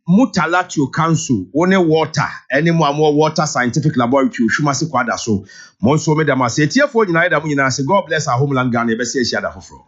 Mutalatio Council, woni water, any more water scientific laboratory Shumasi kwada so. Mo so me da ma se tiefo nyina da mu nyina se God bless our homeland Ghana yebesi ahia da foforo.